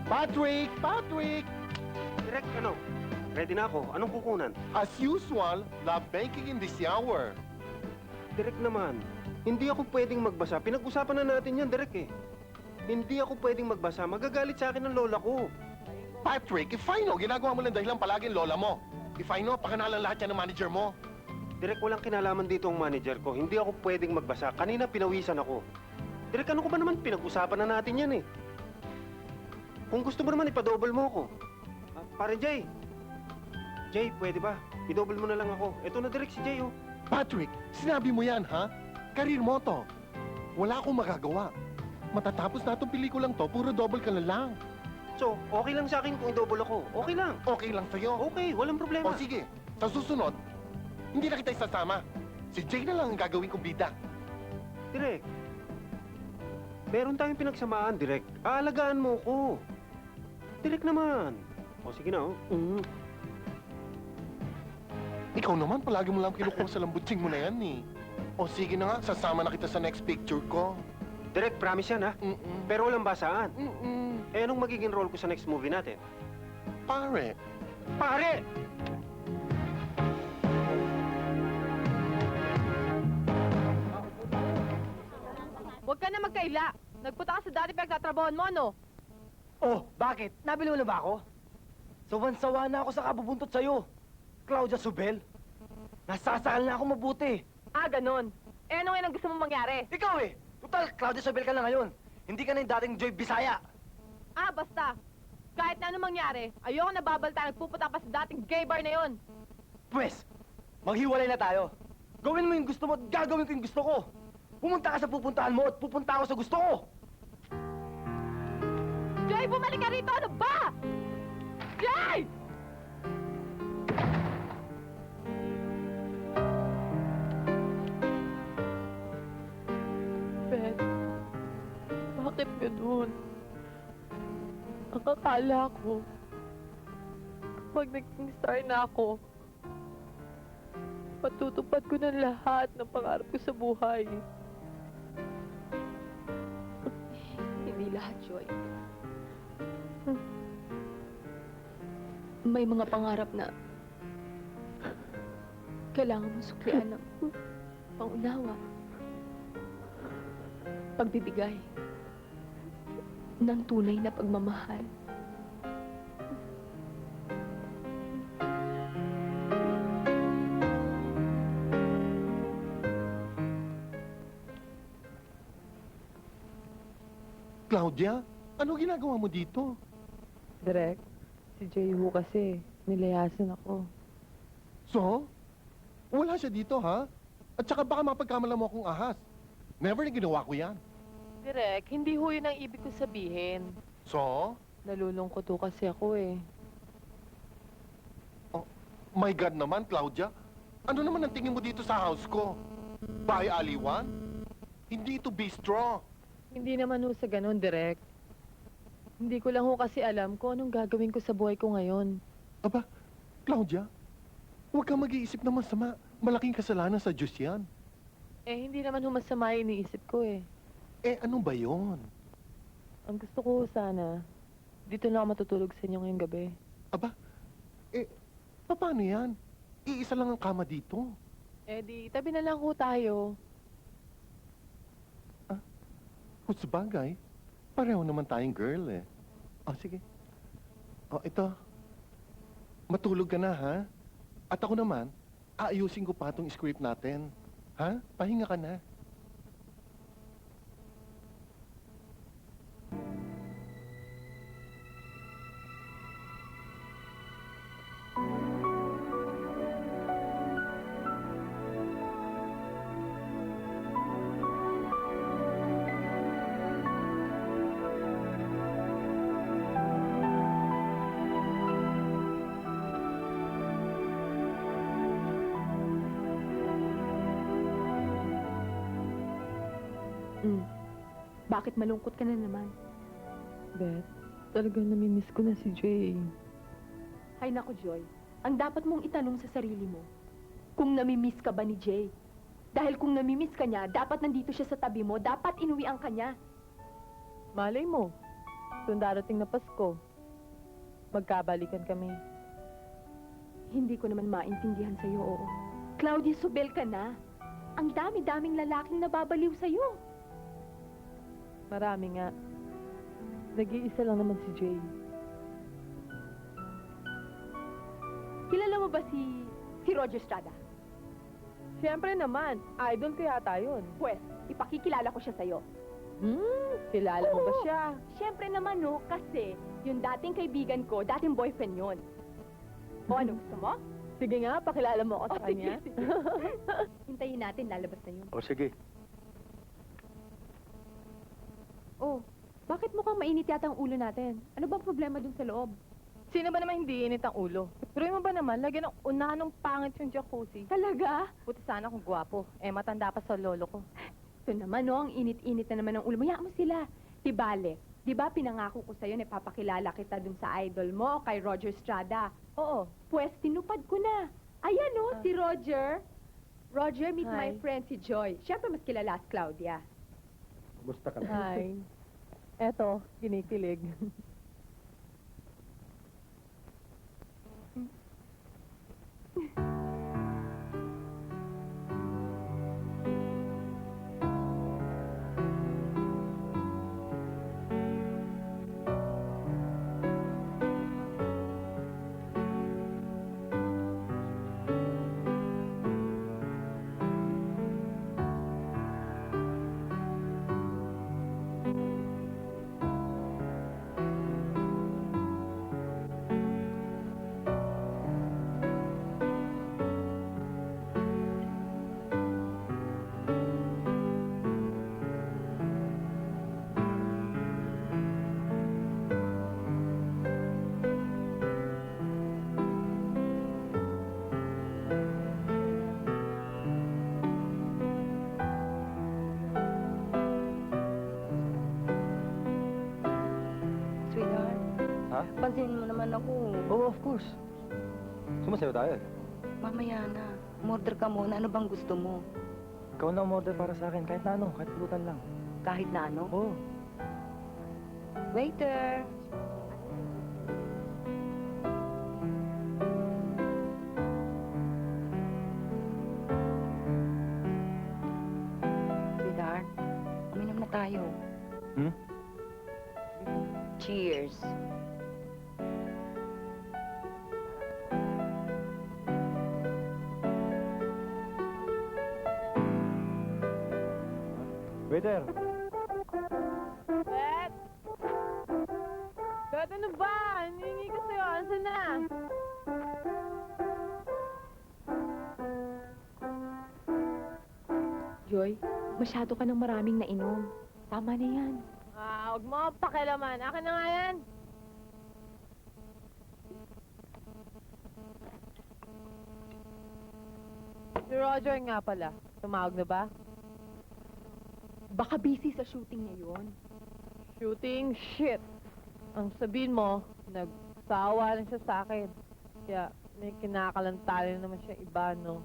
Patrick! Patrick! Direk, ano? Ready na ako. Anong kukunan? As usual, love banking in this hour. Direk naman, hindi ako pwedeng magbasa. Pinag-usapan na natin yan, Direk eh. Hindi ako pwedeng magbasa. Magagalit sa akin ng lola ko. Patrick, if I know, ginagawa mo lang dahilan palagi ang lola mo. If I know, pakanalan lahat yan ng manager mo. Direk, walang kinalaman dito ang manager ko. Hindi ako pwedeng magbasa. Kanina pinawisan ako. Direk, ano ko ba naman? Pinag-usapan na natin yan eh. Kung gusto mo naman, ipadouble mo ako. Pare Jay. Jay, pwede ba? I-double mo na lang ako. Ito na, Direk, si Jay oh. Patrick, sinabi mo yan, ha? Karir mo to. Wala akong magagawa. Matatapos na itong pelikulang to, puro double ka na lang. So, okay lang sa akin kung i-double ako. Okay lang. Okay lang sa'yo. Okay, walang problema. O sige, sa susunod, hindi na kita isasama. Si Jay na lang ang gagawin kong bida. Direk, meron tayong pinagsamaan, Direk. Aalagaan mo ko. Direk naman. O sige na, oh. Ikaw naman, palagi mo lang kinukuha sa lambutsing mo na yan, eh. O sige na nga, sasama na kita sa next picture ko. Direk, promise yan, ha? Pero walang basaan. Eh, anong magiging role ko sa next movie natin? Pare. Pare! Huwag ka na magkaila. Nagpunta ka sa dati pinagtatrabahoan mo, no? Oh, bakit? Nabilo na ba ako? Sawan-sawa na ako sa kabubuntot sa'yo. Claudia Subel. Nasasakal na ako mabuti. Ah, ganon. Eh, ano ngayon ang gusto mong mangyari? Ikaw eh! Total, Claudia Sobel ka na ngayon. Hindi ka na yung dating Joy Bisaya. Ah, basta. Kahit na anong mangyari, ayoko na babalta nagpupunta pa sa dating gay bar na yon. Pwes, maghiwalay na tayo. Gawin mo yung gusto mo at gagawin ko yung gusto ko. Pumunta ka sa pupuntahan mo at pupunta ako sa gusto ko. Joy, bumalik ka rito! Ano ba? Joy! Beth, bakit ganun? Ang akala ko, pag naging star na ako, matutupad ko na lahat ng pangarap ko sa buhay. Hindi lahat, Joy. May mga pangarap na kailangan mo suklian ng pangunawa, pagbibigay ng tunay na pagmamahal. Claudia, ano ginagawa mo dito? Direk, si Jay Hu kasi, nilayasan ako. So? Wala siya dito, ha? At saka baka mapagkamala mo akong ahas. Never na ginawa ko yan. Direk, hindi ho yun ang ibig ko sabihin. So? Nalulungkot ho kasi ako eh. My God naman, Claudia. Ano naman ang tingin mo dito sa house ko? Bahay aliwan? Hindi ito bistro. Hindi naman ho sa ganun, Direk. Hindi ko lang ho kasi alam kung anong gagawin ko sa buhay ko ngayon. Aba, Claudia, huwag kang mag-iisip na masama. Malaking kasalanan sa Diyos yan. Eh, hindi naman ho masama yung iniisip ko eh. Eh, ano ba yon? Ang gusto ko ho sana, dito na ako matutulog sa inyo ngayong gabi. Aba, eh, paano yan? Iisa lang ang kama dito. Eh di, tabi na lang ho tayo. Kung sabagay, pareho naman tayong girl eh. Sige. Ito. Matulog ka na, ha? At ako naman, aayusin ko pa itong script natin. Ha? Pahinga ka na. Bakit malungkot ka na naman? Beth, talagang namimiss ko na si Jay. Hay nako, Joy. Ang dapat mong itanong sa sarili mo, kung namimiss ka ba ni Jay? Dahil kung namimiss ka niya, dapat nandito siya sa tabi mo, dapat inuwian ka niya. Malay mo, kung darating na Pasko, magkabalikan kami. Hindi ko naman maintindihan sa'yo, oo. Claudia Sobel ka na. Ang dami-daming lalaking nababaliw sa'yo. Marami nga. Nag-iisa lang naman si Jay. Kilala mo ba si Roger Estrada? Siyempre naman, idol ko yata yun. Pwes, ipakikilala ko siya sa'yo. Kilala mo ba Oo. siya? Siyempre naman, no, kasi yung dating kaibigan ko, dating boyfriend yun. O ano, gusto mo? Sige nga, pakilala mo ako sa O, sige, kanya. sige. Hintayin natin, lalabas na yun. O sige. Oh, bakit mukhang mainit yata ang ulo natin? Ano bang problema dun sa loob? Sino ba naman hindi init ang ulo? Pero mo ba naman, lagyan ng unahan ng pangit yung jacuzzi. Talaga? Buti sana kung gwapo. Matanda pa sa lolo ko. Ito naman, no, ang init-init na naman ang ulo mo. Hayaan mo sila. Di bale, di ba pinangako ko sa'yo na papakilala kita dun sa idol mo, kay Roger Estrada? Oo. Pwes, tinupad ko na. Ayan, no, si Roger. Roger, meet my Hi. friend si Joy. Siyempre, mas kilala si Claudia. Gusto ka Hi. Eto, kinikilig. Sweetheart, Ha? pansinin mo naman ako. Oo, of course. Sumasayo tayo. Mamaya na. Umorder ka muna. Ano bang gusto mo? Ikaw na umorder para sa akin. Kahit na ano, kahit pulutan lang. Kahit na ano? Oo. Waiter! Sweetheart, uminom na tayo. Hmm? Cheers! Waiter! Beth! Beth, ano ba? Hiningi ko sa'yo. Asan na? Joy, masyado ka ng maraming nainom. Tama na yan. Huwag mo akong pakialaman. Akin na nga yan. Si Roger nga pala. Tumawag na ba? Baka busy sa shooting niya yun. Shooting? Shit! Ang sabihin mo, nagsawa lang siya sa akin. Kaya may kinakalantali naman siya iba, no?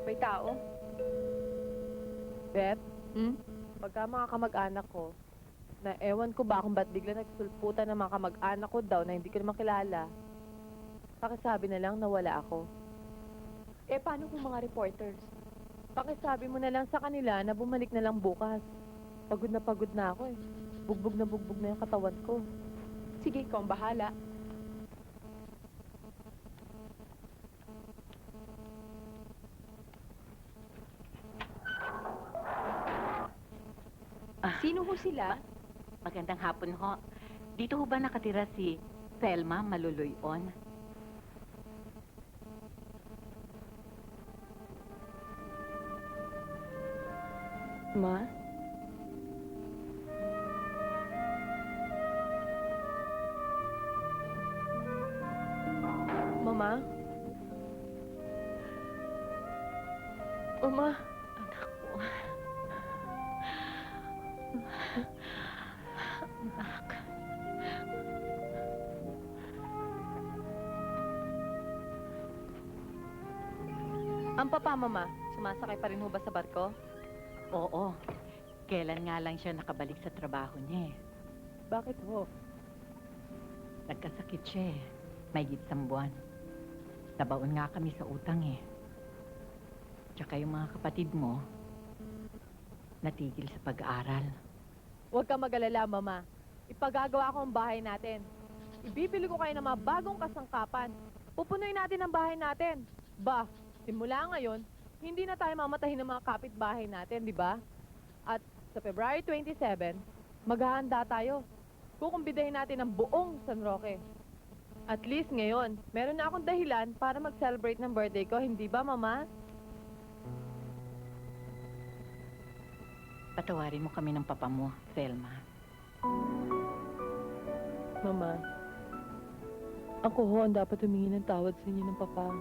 May tao? Beth, Hmm? pagka mga kamag-anak ko, na ewan ko ba kung ba't bigla nagsulputan ng mga kamag-anak ko daw na hindi ko naman kilala, pakisabi na lang na wala ako. Eh, paano kung mga reporters? Pakisabi mo na lang sa kanila na bumalik na lang bukas. Pagod na ako eh. Bugbog na yung katawan ko. Sige, ikaw ang bahala. Sino ho sila? Magandang hapon ho. Dito ho ba nakatira si Thelma Maluluyon? Ma? Mama? Mama, Anak ko. Anak. ang papa, Mama, sumasakay pa rin ho ba sa barko? Oo. Kailan nga lang siya nakabalik sa trabaho niya eh. Bakit ho? Nagkasakit siya eh. May isang buwan. Nabaon nga kami sa utang eh. Tsaka yung mga kapatid mo, natigil sa pag-aaral. Huwag ka mag-alala, Mama. Ipagagawa ko ang bahay natin. Ibibili ko kayo ng mga bagong kasangkapan. Pupunuin natin ang bahay natin. Ba, simula ngayon, hindi na tayo mamatahin ng mga kapitbahay natin, di ba? At sa February 27, maghahanda tayo. Kukumbidahin natin ang buong San Roque. At least ngayon, meron na akong dahilan para mag-celebrate ng birthday ko, hindi ba, Mama? Patawarin mo kami ng papa mo, Selma. Mama, ako ho ang dapat humingi ng tawad sa inyo ng papa.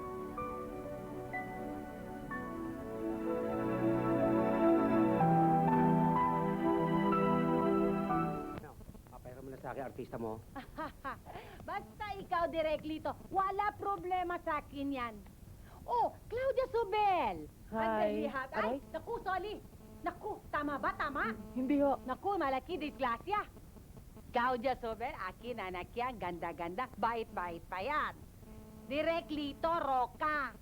Papayra mo na sa akin, artista mo. Basta ikaw, directly to. Wala problema sa akin yan. Oh, Claudia Sobel! Andali, ha? Ay, Aray. naku, sorry. Naku, tama ba? Tama? Hindi ho. Naku, malaki disgrasya. Claudia Sobel, akin anak yan, ganda-ganda, bait-bait pa yan. Directly to, Roca.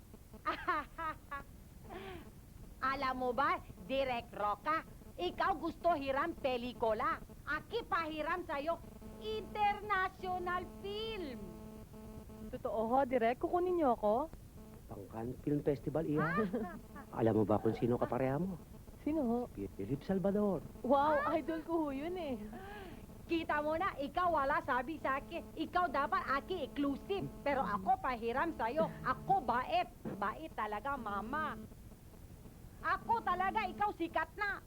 Alam mo ba, Direk Roca, ikaw gusto hiram pelikula. Aki pahiram sa'yo, international film. Totoo ho, Direk. Kukunin niyo ako? Pangkan Film Festival, iya. Alam mo ba kung sino kapareha mo? Sino ho? Philip Salvador. Wow, idol ko ho yun eh. Kita mo na, ikaw wala sabi sa akin. Ikaw dapat aki exclusive. Pero ako pahiram sa'yo. Ako bait. Bait talaga, mama. Ako talaga, ikaw sikat na.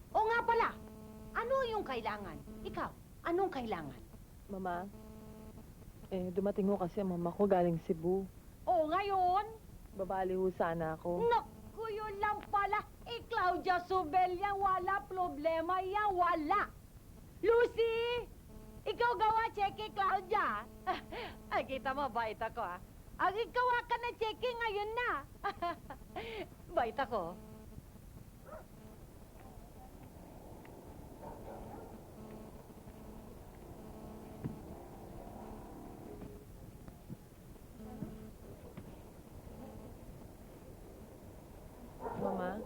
O nga pala, ano yung kailangan? Ikaw, anong kailangan? Mama, dumating ho kasi ang mama ko galing Cebu. O ngayon, Babali ho sana ako. naku, yun lang pala. Claudia Sobel yan, wala problema yan, wala. Lucy! Ikaw gawa cheque, Claudia. Ay, kita mo, bait ako, ha? Ang ikaw ka na cheque ngayon na. Bait ako. Mama,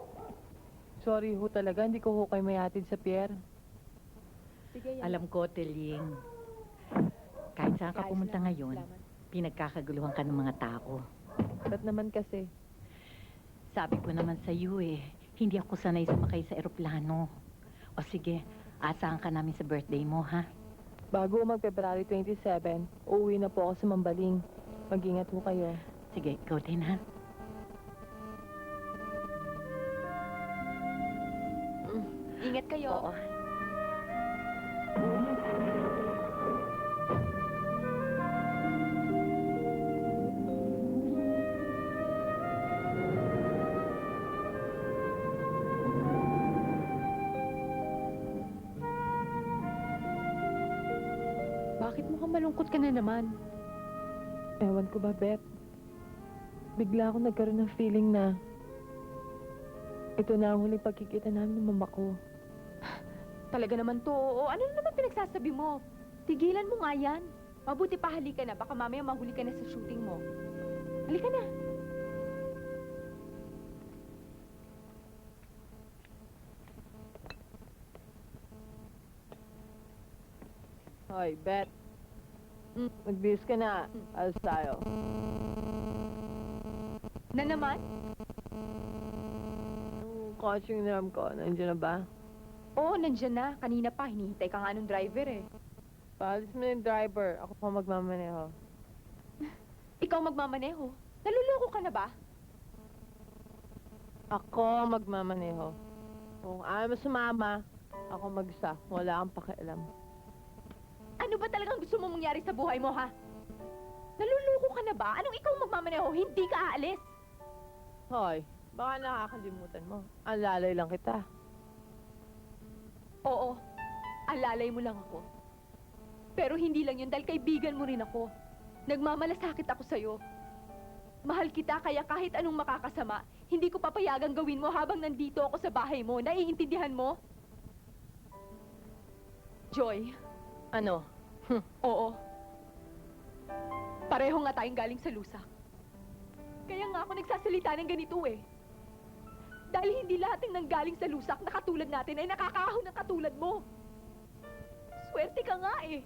sorry ho talaga, hindi ko ho kayo mayatid sa pier. Alam ko, Teling. Kahit saan ka pumunta ngayon, pinagkakaguluhan ka ng mga tao. Ba't naman kasi? Sabi ko naman sa iyo eh, hindi ako sanay sumakay sa eroplano. O sige, asahan ka namin sa birthday mo, ha? Bago mag-February 27, uuwi na po ako sa Mambaling. Mag-ingat ho kayo. Sige, ikaw din, ha? Ingat kayo. Oo. Bakit mukhang malungkot ka na naman? Ewan ko ba, Beth? Bigla ako nagkaroon ng feeling na ito na ang huling pagkikita namin ng mama ko. Talaga naman to. Oo, ano na naman pinagsasabi mo? Tigilan mo nga yan. Mabuti pa halika na. Baka mamaya mahuli ka na sa shooting mo. Halika na. Hoy, Beth. Magbihis ka na. Alas tayo. Na naman? Yung coaching naram ko, nandiyan na ba? Oo, nandyan na. Kanina pa, hinihintay ka nga ng driver eh. Paalis mo na yung driver. Ako pa magmamaneho. Ikaw magmamaneho. Naluloko ka na ba? Ako magmamaneho. Kung ayaw mo sumama, ako mag-isa. Wala kang pakialam. Ano ba talagang gusto mong mangyari sa buhay mo, ha? Naluloko ka na ba? Anong ikaw magmamaneho? Hindi ka aalis. Hoy, Baka nakakalimutan mo. Alalay lang kita. Oo, alalay mo lang ako. Pero hindi lang yun dahil kaibigan mo rin ako. Nagmamalasakit ako sa'yo. Mahal kita kaya kahit anong makakasama, hindi ko papayagang gawin mo habang nandito ako sa bahay mo. Naiintindihan mo? Joy, Ano? oo. Pareho nga tayong galing sa lusa. Kaya nga ako nagsasalita ng ganito eh. Dahil hindi lahat ng nanggaling sa lusak na katulad natin ay nakakaahon ng katulad mo. Swerte ka nga eh.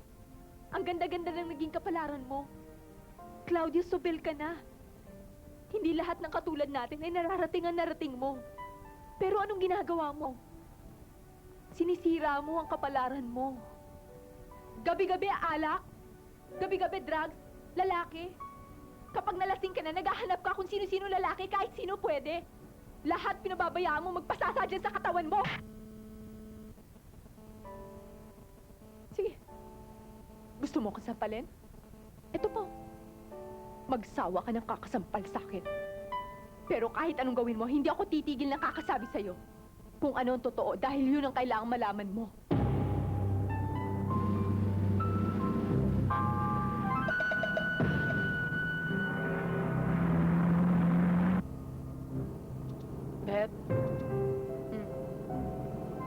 Ang ganda-ganda ng naging kapalaran mo. Claudio Sobel ka na. Hindi lahat ng katulad natin ay nararating ang narating mo. Pero anong ginagawa mo? Sinisira mo ang kapalaran mo. Gabi-gabi alak, gabi-gabi drugs, lalaki. Kapag nalasing ka na, naghahanap ka kung sino-sino lalaki, kahit sino pwede. Lahat pinababayaan mo magpasasa dyan sa katawan mo. Sige. Gusto mo ko sampalin? Ito po. Magsawa ka ng kakasampal sa akin. Pero kahit anong gawin mo, hindi ako titigil ng kakasabi sa'yo. Kung ano ang totoo, dahil yun ang kailangang malaman mo. Beth?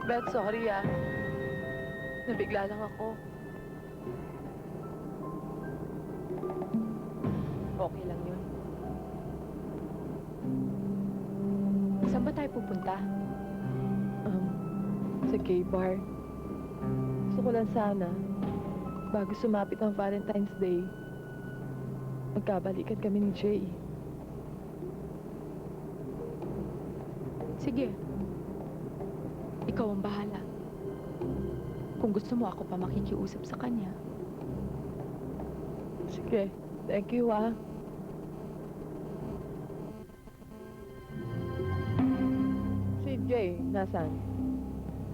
Beth, sorry ah. Nabigla lang ako. Okay lang yun. Saan ba tayo pupunta? Sa gay bar. Gusto ko lang sana, bago sumapit ang Valentine's Day, magkabalikan kami ni Jay. Sige. Ikaw ang bahala. Kung gusto mo, ako pa makikiusap sa kanya. Sige, thank you ah. Si Jay, nasaan?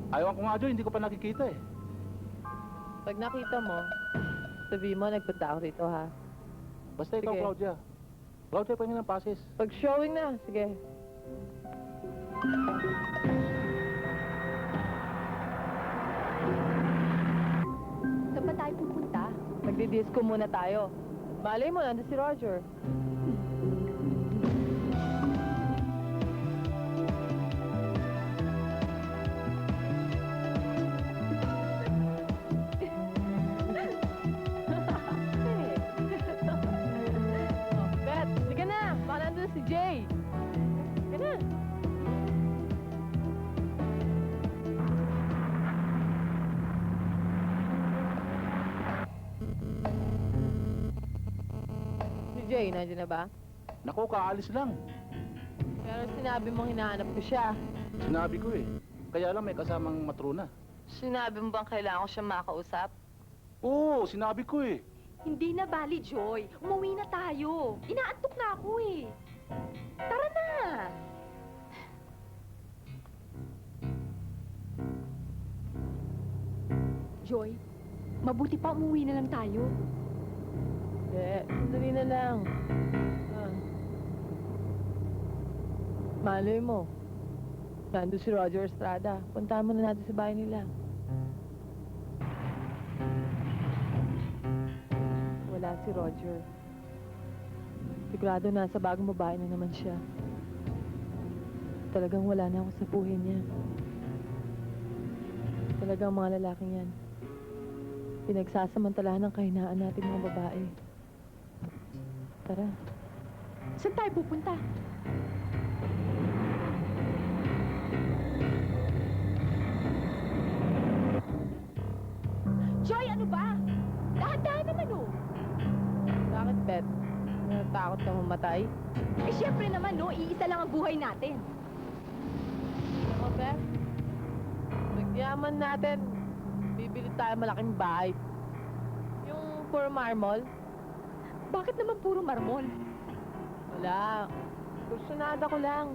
Ayaw ko nga, Joy. Hindi ko pa nakikita eh. Pag nakita mo, sabi mo, nagpunta ako rito ha. Basta ikaw, Sige. Claudia. Claudia, pahingi ng pasis. Pag showing na, sige. Saan ba tayo pupunta? Magdi-disco muna tayo. Malay mo, nandun si Roger. Beth, sige na. Baka nandun si Jay. Sige na. Si Jay, nandiyan na ba? Naku, kaalis lang. Pero sinabi mong hinahanap ko siya. Sinabi ko eh. Kaya lang may kasamang matrona. Sinabi mo bang kailangan ko siya makausap? Oo, sinabi ko eh. Hindi na bali, Joy. Umuwi na tayo. Inaantok na ako eh. Tara na! Joy, mabuti pa umuwi na lang tayo. Hindi, sandali na lang. Malay mo. Nandun si Roger Estrada. Puntahan mo na natin sa bahay nila. Wala si Roger. Sigurado nasa bagong babae na naman siya. Talagang wala na ako sa buhay niya. Talagang mga lalaking yan. Pinagsasamantalahan ng kahinaan natin mga babae. Tara. Saan tayo pupunta? Joy, ano ba? Dahan-dahan naman oh. Bakit, Beth? Natakot ka mamatay? Eh, syempre naman, no? Iisa lang ang buhay natin. Ako, Beth? Pagyaman natin, bibili tayo malaking bahay. Yung puro marmol. Bakit naman puro marmol? Wala. Kursunada ko lang.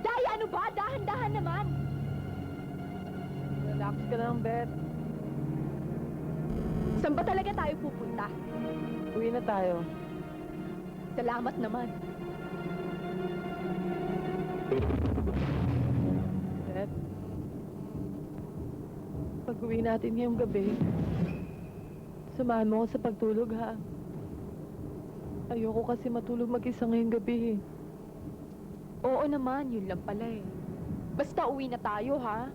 Daya, ano ba? Dahan-dahan naman. Relax ka lang, Beth. Saan ba talaga tayo tayo pupunta? Uwi na tayo. Salamat naman. Beth, pag-uwi natin ngayong gabi, samahan mo ako sa pagtulog, ha? Ayoko kasi matulog mag-isa ngayong gabi, eh. Oo naman, yun lang pala eh. Basta uwi na tayo, ha?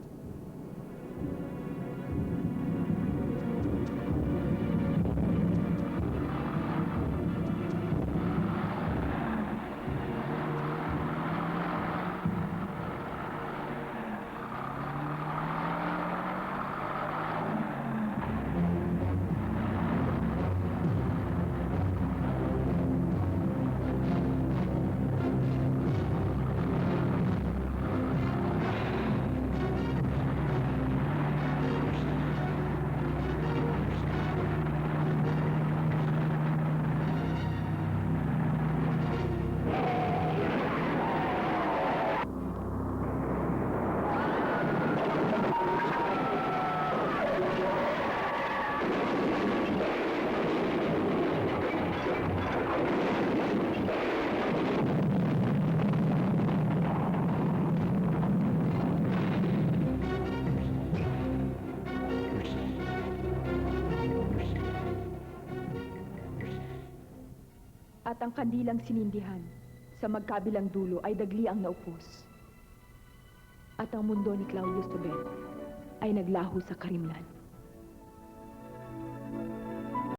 At ang kandilang sinindihan sa magkabilang dulo ay dagli ang naupos. At ang mundo ni Claudio Sobel ay naglaho sa karimlan.